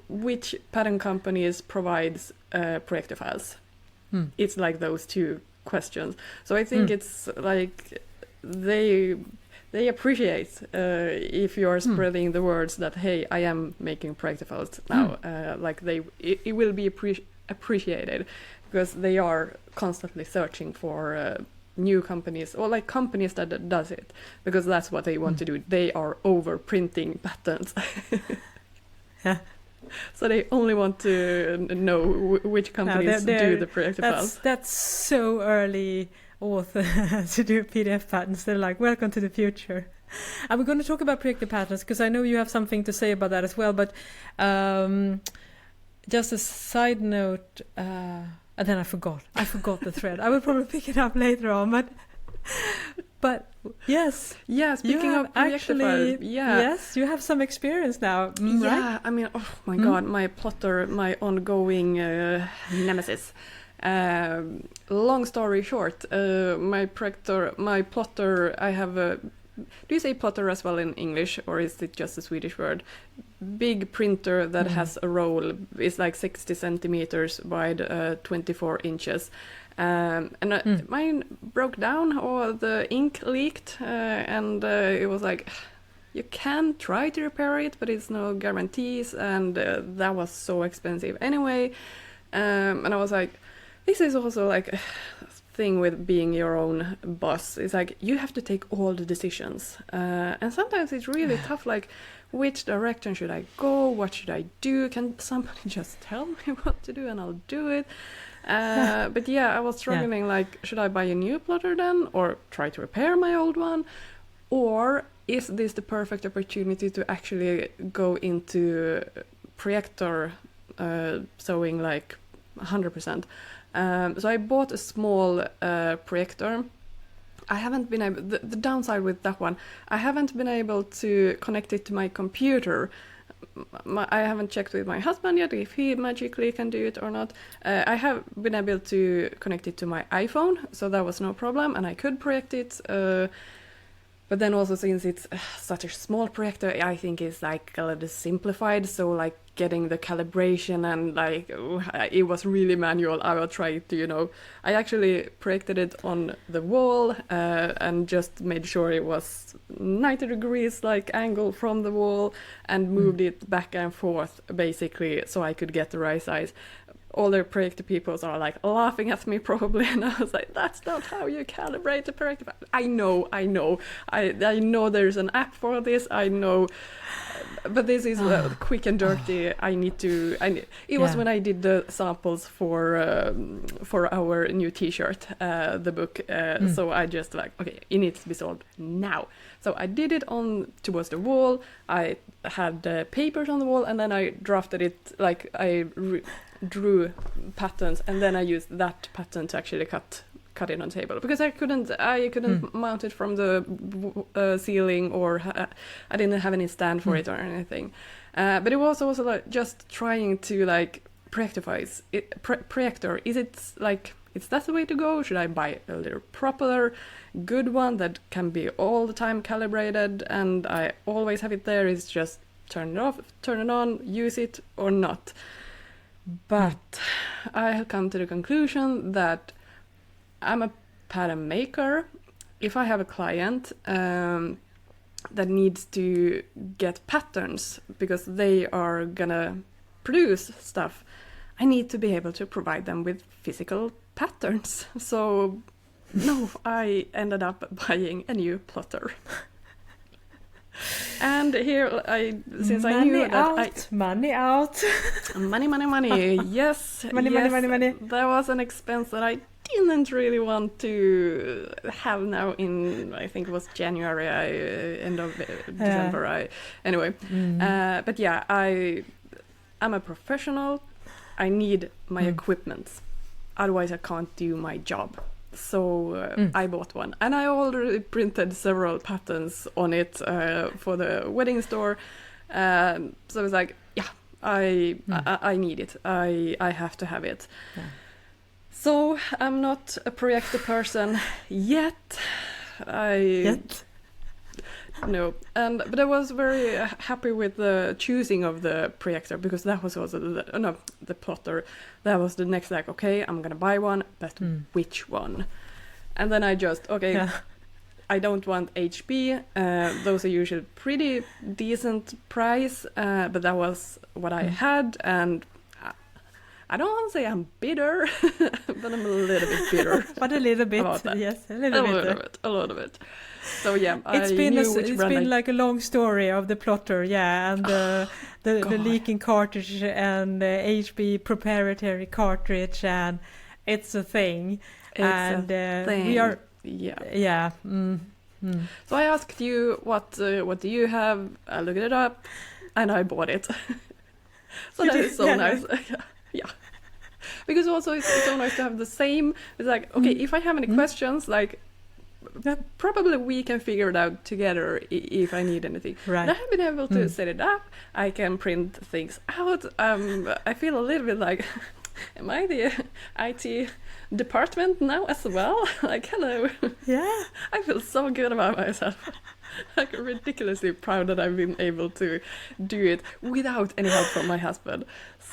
which pattern companies provides Projektor files? It's like those two questions. So I think it's like they appreciate if you are spreading the words that, hey, I am making Projektor files now. Like it will be appreciated, because they are constantly searching for new companies, or like companies that does it, because that's what they want to do. They are over printing patterns. So they only want to know which companies do the Projektor files. That's so early author to do PDF patterns. They're like, welcome to the future. And we're going to talk about Projektor patterns, because I know you have something to say about that as well. But just a side note, and then I forgot the thread. I will probably pick it up later on, but yes. Yeah, speaking of actually, yes, you have some experience now, yeah, right? I mean, oh my God, my plotter, my ongoing nemesis. Long story short, my plotter, I have a... Do you say plotter as well in English, or is it just a Swedish word? Big printer that has a roll, is like 60 centimeters wide, 24 inches. And mine broke down, or the ink leaked, and it was like, you can try to repair it, but it's no guarantees, and that was so expensive anyway. And I was like, this is also like... thing with being your own boss. It's like you have to take all the decisions, and sometimes it's really tough, like which direction should I go, what should I do, can somebody just tell me what to do and I'll do it. But I was struggling, like, should I buy a new plotter then, or try to repair my old one, or is this the perfect opportunity to actually go into Projektor sewing like 100%. So I bought a small Projektor. I haven't been able... The downside with that one, I haven't been able to connect it to my computer. I haven't checked with my husband yet if he magically can do it or not. I have been able to connect it to my iPhone, so that was no problem, and I could project it. But then also, since it's such a small Projektor, I think it's like a little simplified, so like getting the calibration and like it was really manual. I will try to, I actually projected it on the wall and just made sure it was 90 degrees like angle from the wall, and moved it back and forth basically so I could get the right size. all the projector people are like laughing at me probably, and I was like, that's not how you calibrate a projector. I know I know there's an app for this, I know, but this is quick and dirty. It was when I did the samples for our new t-shirt, the book, so I just like, okay, it needs to be solved now. So I did it on towards the wall. I had papers on the wall, and then I drafted it, like I drew patterns, and then I used that pattern to actually cut it on table, because I couldn't mount it from the ceiling, or I didn't have any stand for it or anything. But it was also like just trying to like projectify it. Projector, is it like, is that the way to go? Should I buy a little proper good one that can be all the time calibrated and I always have it there? Is just turn it off, turn it on, use it or not? But I have come to the conclusion that I'm a pattern maker. If I have a client that needs to get patterns because they are gonna produce stuff, I need to be able to provide them with physical patterns. So no, I ended up buying a new plotter. And here, since I knew that money out, money, yes, money. There was an expense that I didn't really want to have now in, I think it was January, end of December. But yeah, I'm a professional. I need my equipment, otherwise I can't do my job. So I bought one, and I already printed several patterns on it for the wedding store. So I was like, yeah, I need it. I have to have it. Yeah. So I'm not a projector person yet. No, but I was very happy with the choosing of the projector, because that was also the plotter. That was the next, like, okay, I'm gonna buy one, but which one? And then I just I don't want HP. Those are usually pretty decent price, but that was what I had, and I don't want to say I'm bitter, but I'm a little bit bitter. But a little bit, about that. Yes, a little bit. So yeah, it's been like a long story of the plotter, and the leaking cartridge and the HP proprietary cartridge, and it's a thing. It's a thing. We are So I asked you what do you have? I looked it up, and I bought it. So that is so nice. Yeah. Because also it's so nice to have the same. It's like, okay, if I have any questions, like, probably we can figure it out together if I need anything. Right. And I have been able to set it up. I can print things out. I feel a little bit like, am I the IT department now as well? Like, hello. Yeah. I feel so good about myself. Like, ridiculously proud that I've been able to do it without any help from my husband.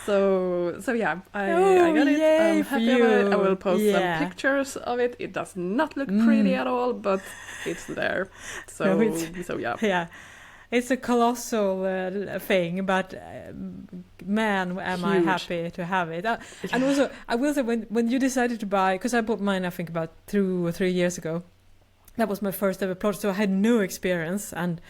So yeah, I got it. I'm happy about it. I will post some pictures of it. It does not look pretty at all, but it's there. So yeah. Yeah. It's a colossal thing, but man, am I happy to have it. And also, I will say, when you decided to buy, because I bought mine, I think about 2 or 3 years ago. That was my first ever plotter, so I had no experience. And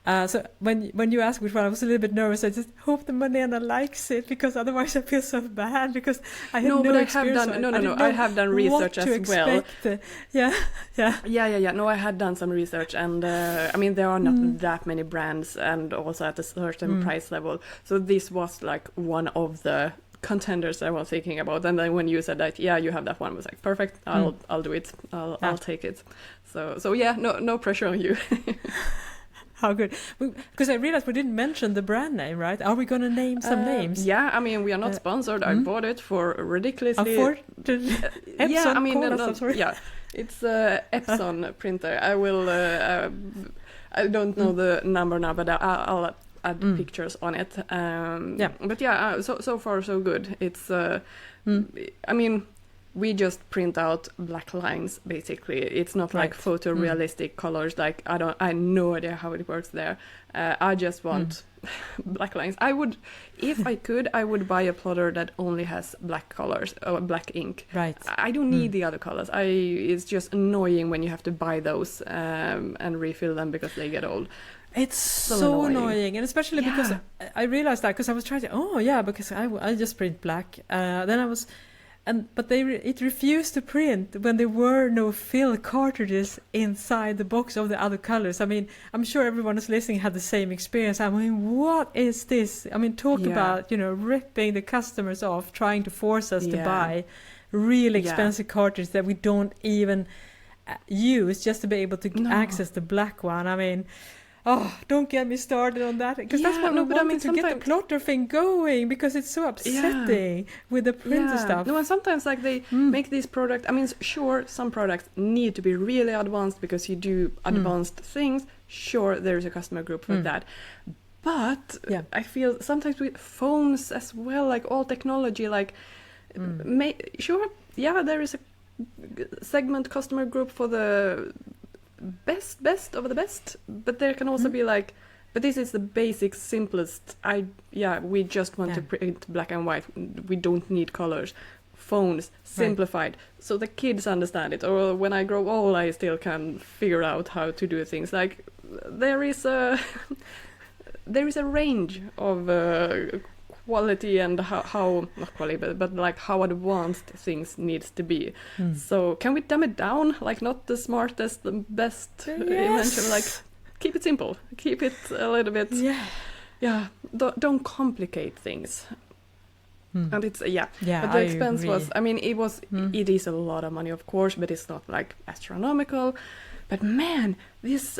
so when you asked which one, I was a little bit nervous. I just hope the Malena likes it, because otherwise I feel so bad, because I had no experience. I have done research as well. Yeah. No, I had done some research, and I mean, there are not that many brands, and also at a certain price level. So this was like one of the contenders I was thinking about. And then when you said that, you have that one, I was like, perfect. I'll do it. I'll take it. So yeah, no pressure on you. How good. Because I realized we didn't mention the brand name, right? Are we going to name some names? Yeah, I mean, we are not sponsored. I bought it for ridiculously... It's Epson printer. I will... I don't know the number now, but I'll add pictures on it. But yeah, so far so good. It's... I mean... we just print out black lines basically. It's not like photorealistic colors. Like I no idea how it works there. I just want black lines. I would, if I could, I would buy a plotter that only has black colors or black ink. Right. I don't need the other colors. It's just annoying when you have to buy those and refill them because they get old. It's so annoying, and especially because I realized that because I was trying to, because I just print black. Then I was, but it refused to print when there were no fill cartridges inside the box of the other colors. I mean, I'm sure everyone who's listening had the same experience. I mean, what is this? I mean, talk about, ripping the customers off, trying to force us to buy really expensive cartridges that we don't even use just to be able to access the black one. I mean, don't get me started on that, because that's what we wanted to get the plotter thing going, because it's so upsetting with the printer stuff. No, and sometimes like they make these products. I mean, sure, some products need to be really advanced because you do advanced things. Sure, there is a customer group for that. But I feel sometimes with phones as well, like all technology, like there is a segment customer group for the best of the best, but there can also be like, but this is the basic simplest. We just want to print black and white. We don't need colors. Phones simplified, so the kids understand it. Or when I grow old, I still can figure out how to do things. Like there is a range of quality and how not quality, but like how advanced things needs to be. So can we dumb it down? Like not the smartest, the best invention. Like keep it simple. Keep it a little bit. Don't complicate things. And it's but the expense was. I mean, it was. It is a lot of money, of course, but it's not like astronomical. But man, this.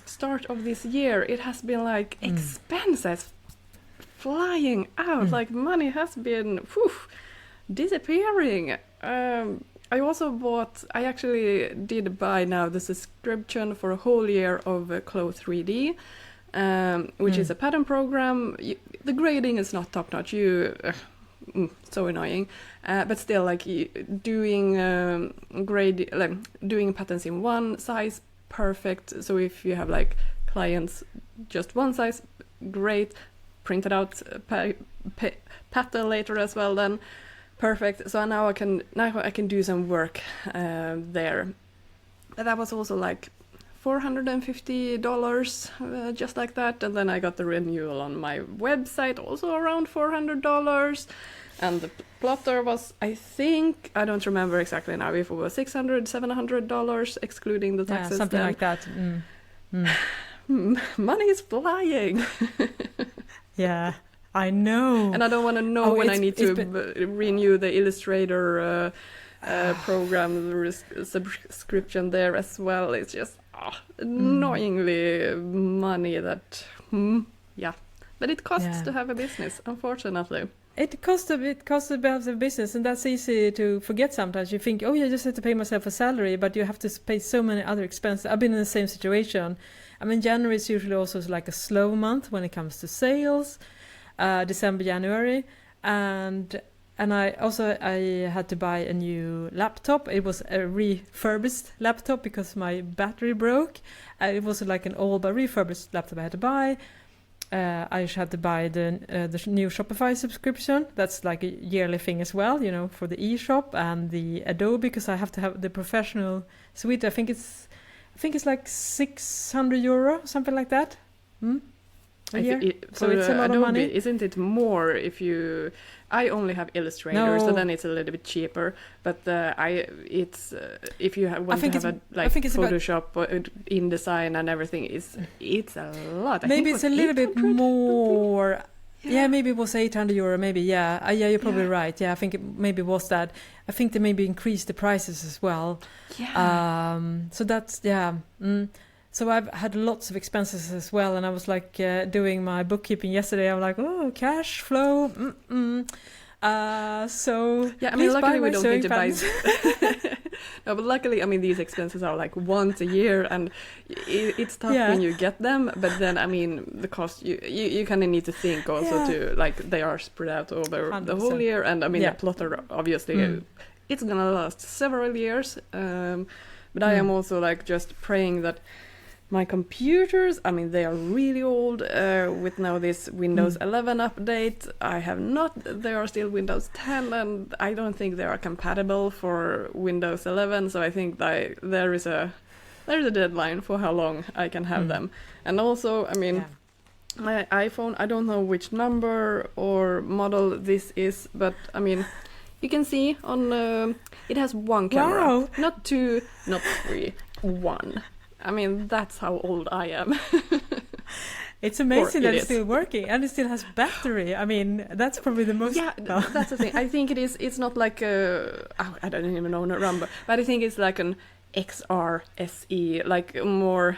Start of this year, it has been like expenses flying out. Like money has been disappearing. I actually did buy now the subscription for a whole year of Clo 3D, which is a pattern program. The grading is not top notch. So annoying, but still, like doing doing patterns in one size, perfect. So if you have like clients just one size, great. Print it out, pattern later as well. Then perfect. So now I can do some work there. But that was also like $450, just like that. And then I got the renewal on my website, also around $400. And the plotter was, I don't remember exactly now if it was $600, $700, excluding the taxes. Something like that. Money is flying. Yeah, I know. And I don't want to know when I need to renew the Illustrator program, the subscription there as well. It's just annoyingly money that, But it costs to have a business, unfortunately. It costs a bit of the business, and that's easy to forget sometimes. You think, you just have to pay myself a salary, but you have to pay so many other expenses. I've been in the same situation. I mean, January is usually also like a slow month when it comes to sales, December, January. And I had to buy a new laptop. It was a refurbished laptop because my battery broke. It was like an old but refurbished laptop I had to buy. I had to buy the new Shopify subscription. That's like a yearly thing as well, for the eShop and the Adobe, because I have to have the professional suite. I think it's like €600, something like that. A year. So it's a lot Adobe, of money. Isn't it more if you? I only have Illustrator, so then it's a little bit cheaper. But if you want to have Photoshop or InDesign and everything, it's a lot. Maybe it's a little bit more. Yeah, maybe it was €800. Maybe you're probably right. Yeah, I think it maybe was that. I think they maybe increased the prices as well. Yeah. So that's So I've had lots of expenses as well, and I was like doing my bookkeeping yesterday. I was like, cash flow. So yeah, I mean, please buy luckily we my don't sewing need to buy. patterns. No, but luckily, I mean, these expenses are like once a year, and it's tough Yeah. when you get them. But then, I mean, the cost you kind of need to think also Yeah. to like they are spread out over the whole 100%. year, and I mean, Yeah. the plotter obviously it's gonna last several years. But I am also like just praying that my computers, I mean, they are really old with now this Windows 11 update. I have not, they are still Windows 10 and I don't think they are compatible for Windows 11. So I think that there is a deadline for how long I can have them. And also, I mean, my iPhone, I don't know which number or model this is, but I mean, you can see on, it has one camera. Wow. Not two, not three, one. I mean, that's how old I am. It's amazing that it it's is. still working and it still has battery. I mean, that's probably the most... Yeah, that's the thing. I think it is. It's not like I don't even know a number, but I think it's like an XR SE, like more.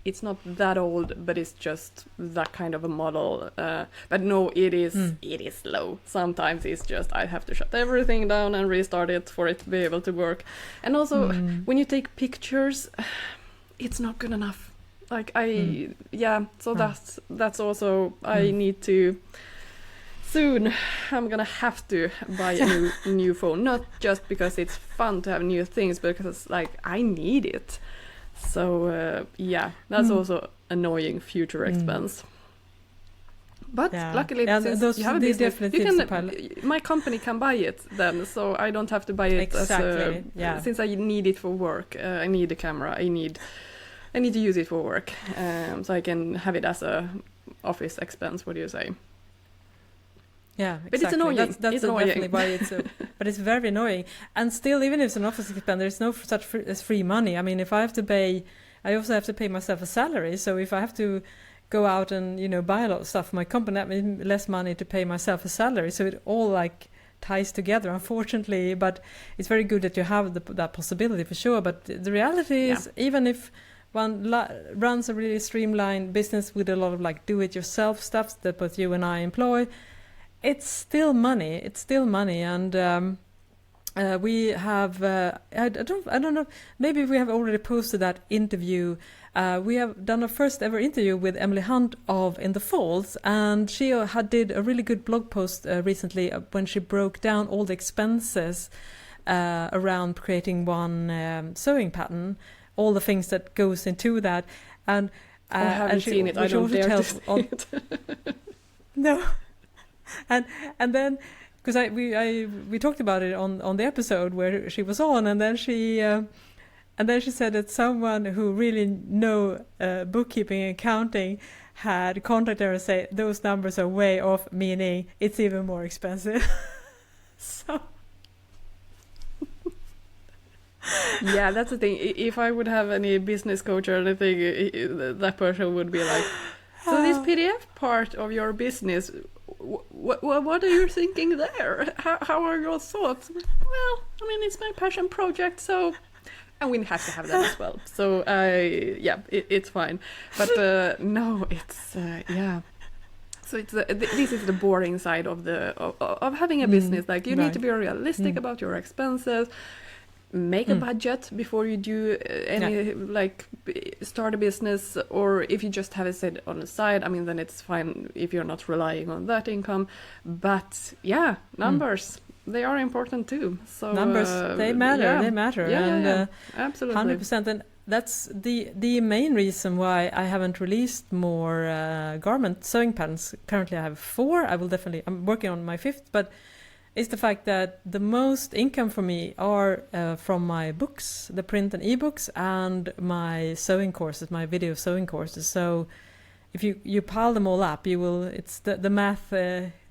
It's not that old, but it's just that kind of a model. But no, it is slow. Sometimes it's just I have to shut everything down and restart it for it to be able to work. And also, when you take pictures, it's not good enough. Like so that's also I need to. Soon, I'm gonna have to buy a new phone. Not just because it's fun to have new things, but because like I need it. So that's also annoying future expense. But luckily, since you have a business, my company can buy it then, so I don't have to buy it since I need it for work. I need a camera. I need to use it for work, so I can have it as a office expense. What do you say? Yeah, exactly. But it's annoying. That's it's annoying. definitely why it's. But it's very annoying. And still, even if it's an office expense, there's no such as free money. I mean, if I have to pay, I also have to pay myself a salary. So if I have to go out and buy a lot of stuff for my company, that means less money to pay myself a salary. So it all like ties together, unfortunately. But it's very good that you have that possibility for sure. But the reality is, even if one runs a really streamlined business with a lot of like do-it-yourself stuff that both you and I employ. It's still money. And we have. I don't know. Maybe we have already posted that interview. We have done our first ever interview with Emily Hunt of In the Falls, and she did a really good blog post recently when she broke down all the expenses around creating one sewing pattern, all the things that goes into that, and I haven't seen it. I don't dare to see it. No. And then because we talked about it on the episode where she was on, and then she said that someone who really know bookkeeping and accounting had contacted her and say those numbers are way off, meaning it's even more expensive. So yeah, that's the thing. If I would have any business coach or anything, that person would be like, so this PDF part of your business, what are you thinking there? How are your thoughts? Well, I mean, it's my passion project, so... And we have to have that as well. So, it's fine. But no, it's... So it's this is the boring side of having a business. Like, you need to be realistic about your expenses. Make a budget before you do start a business, or if you just have it set on the side, I mean, then it's fine if you're not relying on that income. But numbers, they are important too. So numbers, they matter. Absolutely. 100%. And that's the main reason why I haven't released more garment sewing patterns. Currently I have 4. I'm working on my 5th, but it's the fact that the most income for me are from my books, the print and ebooks, and my sewing courses, my video sewing courses. So if you pile them all up, it's the math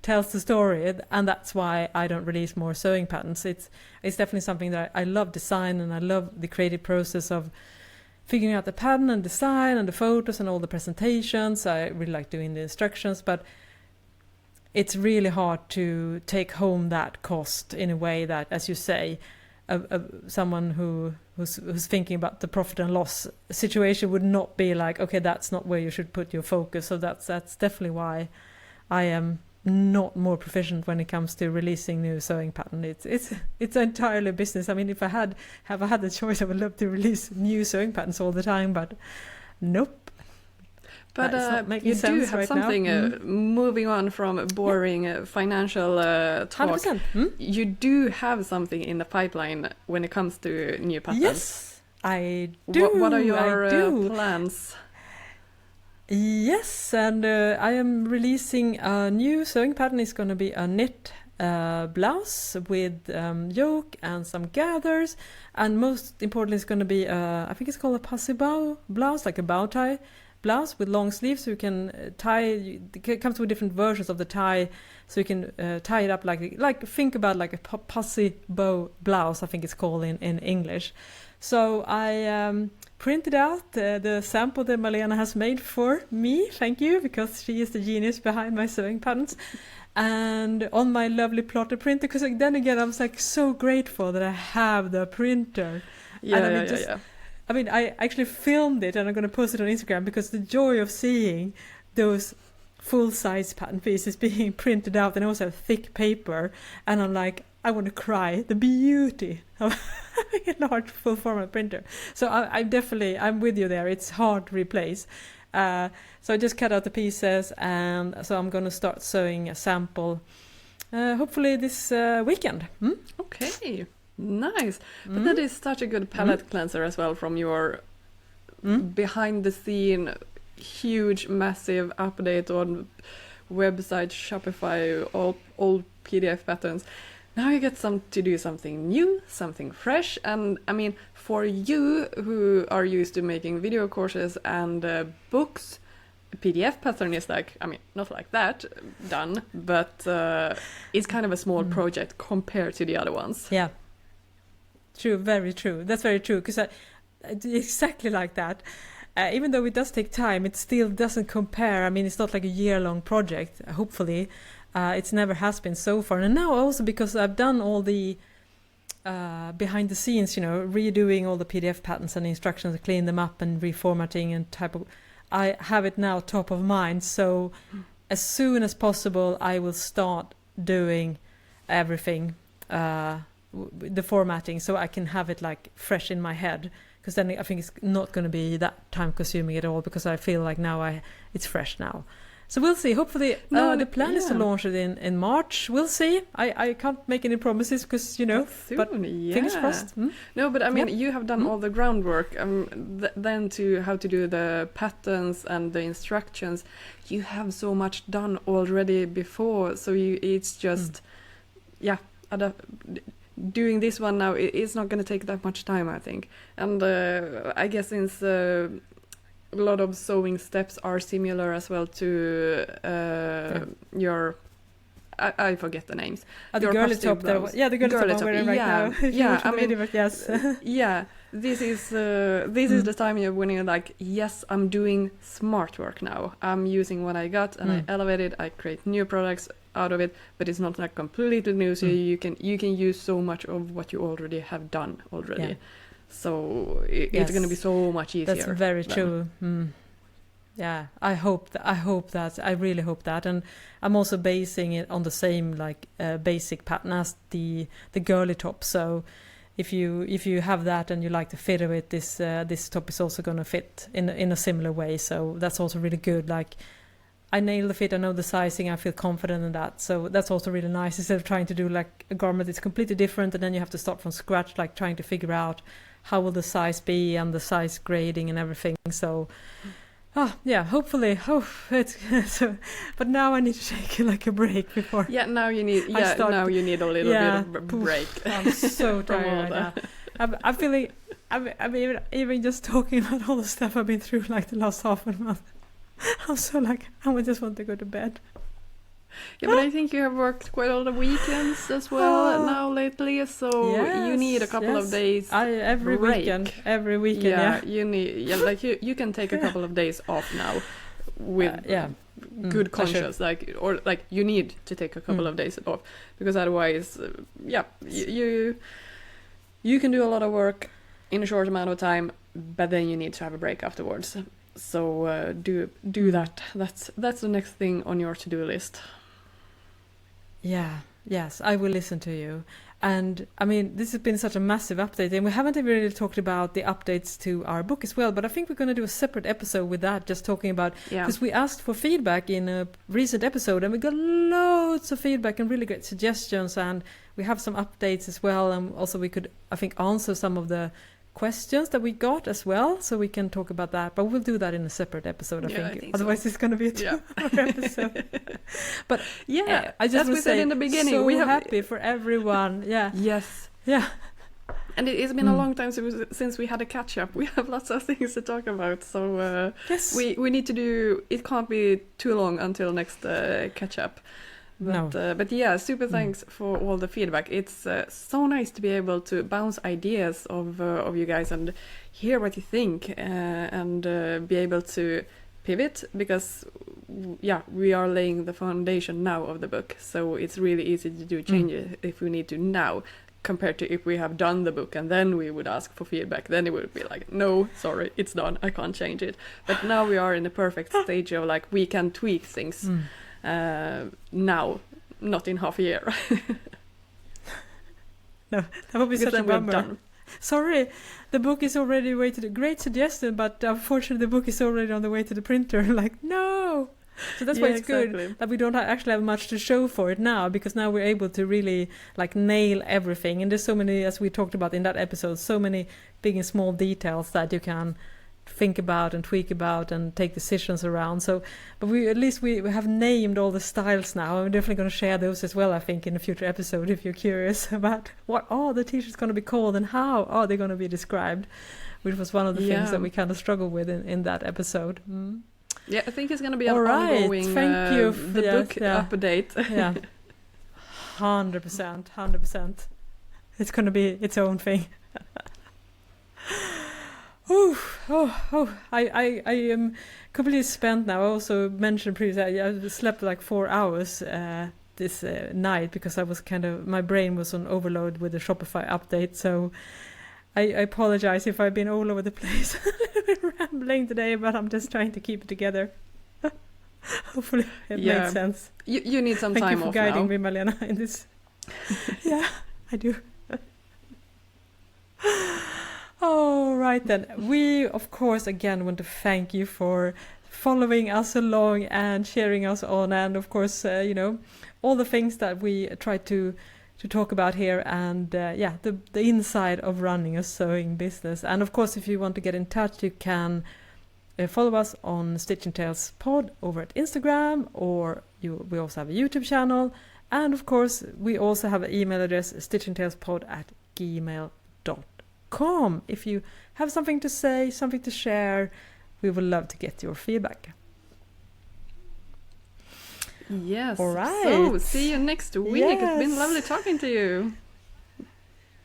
tells the story, and that's why I don't release more sewing patterns. It's definitely something that I love design, and I love the creative process of figuring out the pattern and design and the photos and all the presentations. I really like doing the instructions, but it's really hard to take home that cost in a way that, as you say, someone who's thinking about the profit and loss situation would not be like, okay, that's not where you should put your focus. So that's definitely why I am not more proficient when it comes to releasing new sewing pattern. It's entirely business. I mean, if I had the choice, I would love to release new sewing patterns all the time, but nope. But you do have something, moving on from boring financial talk, 100%. You do have something in the pipeline when it comes to new patterns. Yes, I do. What are your plans? Yes, and I am releasing a new sewing pattern. It's going to be a knit blouse with yoke and some gathers, and most importantly, it's going to be I think it's called a passe bow blouse, like a bow tie blouse with long sleeves, so you can tie. It comes with different versions of the tie, so you can tie it up like think about like a passe bow blouse, I think it's called in English. So I printed out the sample that Malena has made for me. Thank you, because she is the genius behind my sewing patterns. And on my lovely plotter printer, because then again I was like so grateful that I have the printer. I mean, I actually filmed it and I'm going to post it on Instagram, because the joy of seeing those full-size pattern pieces being printed out, and also thick paper, and I'm like, I want to cry. The beauty of having a large full-format printer. So I'm with you there. It's hard to replace. So I just cut out the pieces, and so I'm going to start sewing a sample, hopefully this weekend. Okay. Nice. But that is such a good palette cleanser as well, from your behind the scene huge massive update on website, Shopify, all PDF patterns. Now you get to do something new, something fresh. And I mean, for you who are used to making video courses and books, PDF pattern is like, I mean, not like that done, but it's kind of a small project compared to the other ones. Yeah. True, very true. That's very true, because exactly like that. Even though it does take time, it still doesn't compare. I mean, it's not like a year-long project, hopefully. It never has been so far. And now also because I've done all the behind the scenes, redoing all the PDF patterns and instructions, clean them up and reformatting and I have it now top of mind. So as soon as possible, I will start doing everything, the formatting, so I can have it like fresh in my head. Because then I think it's not going to be that time consuming at all, because I feel like now it's fresh now. So we'll see. Hopefully, the plan is to launch it in March. We'll see. I can't make any promises because, soon, but fingers crossed. No, but I mean, you have done all the groundwork. Then to how to do the patterns and the instructions, you have so much done already before. So it's just, doing this one now, it's not going to take that much time, I think. And I guess since a lot of sewing steps are similar as well to your... I forget the names. The girly top there. Yeah, the girly top I'm wearing right now. Yeah, I mean, yes. Yeah, this is the time you're winning. Like, yes, I'm doing smart work now. I'm using what I got and I elevate it. I create new products out of it, but it's not like completely new. So you can use so much of what you already have done already. Yeah. So it's going to be so much easier. That's very true. Yeah, I hope that. I really hope that. And I'm also basing it on the same basic pattern as the girly top. So if you have that and you like the fit of it, this top is also going to fit in a similar way. So that's also really good. Like, I nail the fit, I know the sizing, I feel confident in that. So that's also really nice, instead of trying to do like a garment that's completely different and then you have to start from scratch, like trying to figure out how will the size be and the size grading and everything. So hopefully. But now I need to take like a break before. Yeah, now you need now you need a little bit of a break. I'm so tired right now. I'm feeling I'm even just talking about all the stuff I've been through like the last half a month. I'm so like, I just want to go to bed. Yeah, but I think you have worked quite a lot of weekends as well now lately, so you need a couple of days every break. weekend. Yeah, you need like you can take a couple of days off now with good conscience, like you need to take a couple of days off, because otherwise, you can do a lot of work in a short amount of time, but then you need to have a break afterwards. So do that. That's the next thing on your to-do list. Yeah, yes, I will listen to you. And I mean, this has been such a massive update, and we haven't even really talked about the updates to our book as well. But I think we're going to do a separate episode with that, just talking about, because we asked for feedback in a recent episode, and we got loads of feedback and really great suggestions, and we have some updates as well. And also, we could, I think, answer some of the questions that we got as well, so we can talk about that. But we'll do that in a separate episode, I think. Otherwise, it's going to be a 2-hour episode. But I just as we said in the beginning, so we have happy for everyone. Yeah. Yes. Yeah. And it has been a long time since we had a catch up. We have lots of things to talk about, so yes, we need to do. It can't be too long until next catch up. But yeah, super thanks for all the feedback. It's so nice to be able to bounce ideas of you guys and hear what you think, and be able to pivot, because we are laying the foundation now of the book, so it's really easy to do changes if we need to now, compared to if we have done the book and then we would ask for feedback. Then it would be like, no, sorry, it's done, I can't change it. But now we are in the perfect stage of like, we can tweak things now, not in half a year. No, that would be such a bummer. Sorry, the book is already way to the great suggestion, but unfortunately the book is already on the way to the printer. Like, no. So that's why it's good that we don't actually have much to show for it now, because now we're able to really like nail everything. And there's so many, as we talked about in that episode, so many big and small details that you can think about and tweak about and take decisions around. So, but we have named all the styles now. I'm definitely going to share those as well, I think, in a future episode, if you're curious about what are the t-shirts going to be called and how are they going to be described, which was one of the things that we kind of struggled with in that episode. Yeah, I think it's going to be an ongoing Thank you the book update. Yeah, 100%. It's going to be its own thing. I am completely spent now. I also mentioned previously I slept like 4 hours this night, because I was my brain was on overload with the Shopify update. So I apologize if I've been all over the place, rambling today, but I'm just trying to keep it together. Hopefully it made sense. You need some time off now. Thank you for guiding me, Malena, in this. Yeah, I do. All right then. We, of course, again want to thank you for following us along and cheering us on, and of course, all the things that we try to talk about here, and the inside of running a sewing business. And of course, if you want to get in touch, you can follow us on stitchingtalespod over at Instagram, or we also have a YouTube channel, and of course, we also have an email address, stitchingtalespod@gmail.com. If you have something to say, something to share, we would love to get your feedback. Yes. All right. So, see you next week. Yes. It's been lovely talking to you.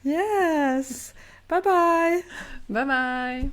Yes. Bye-bye. Bye-bye.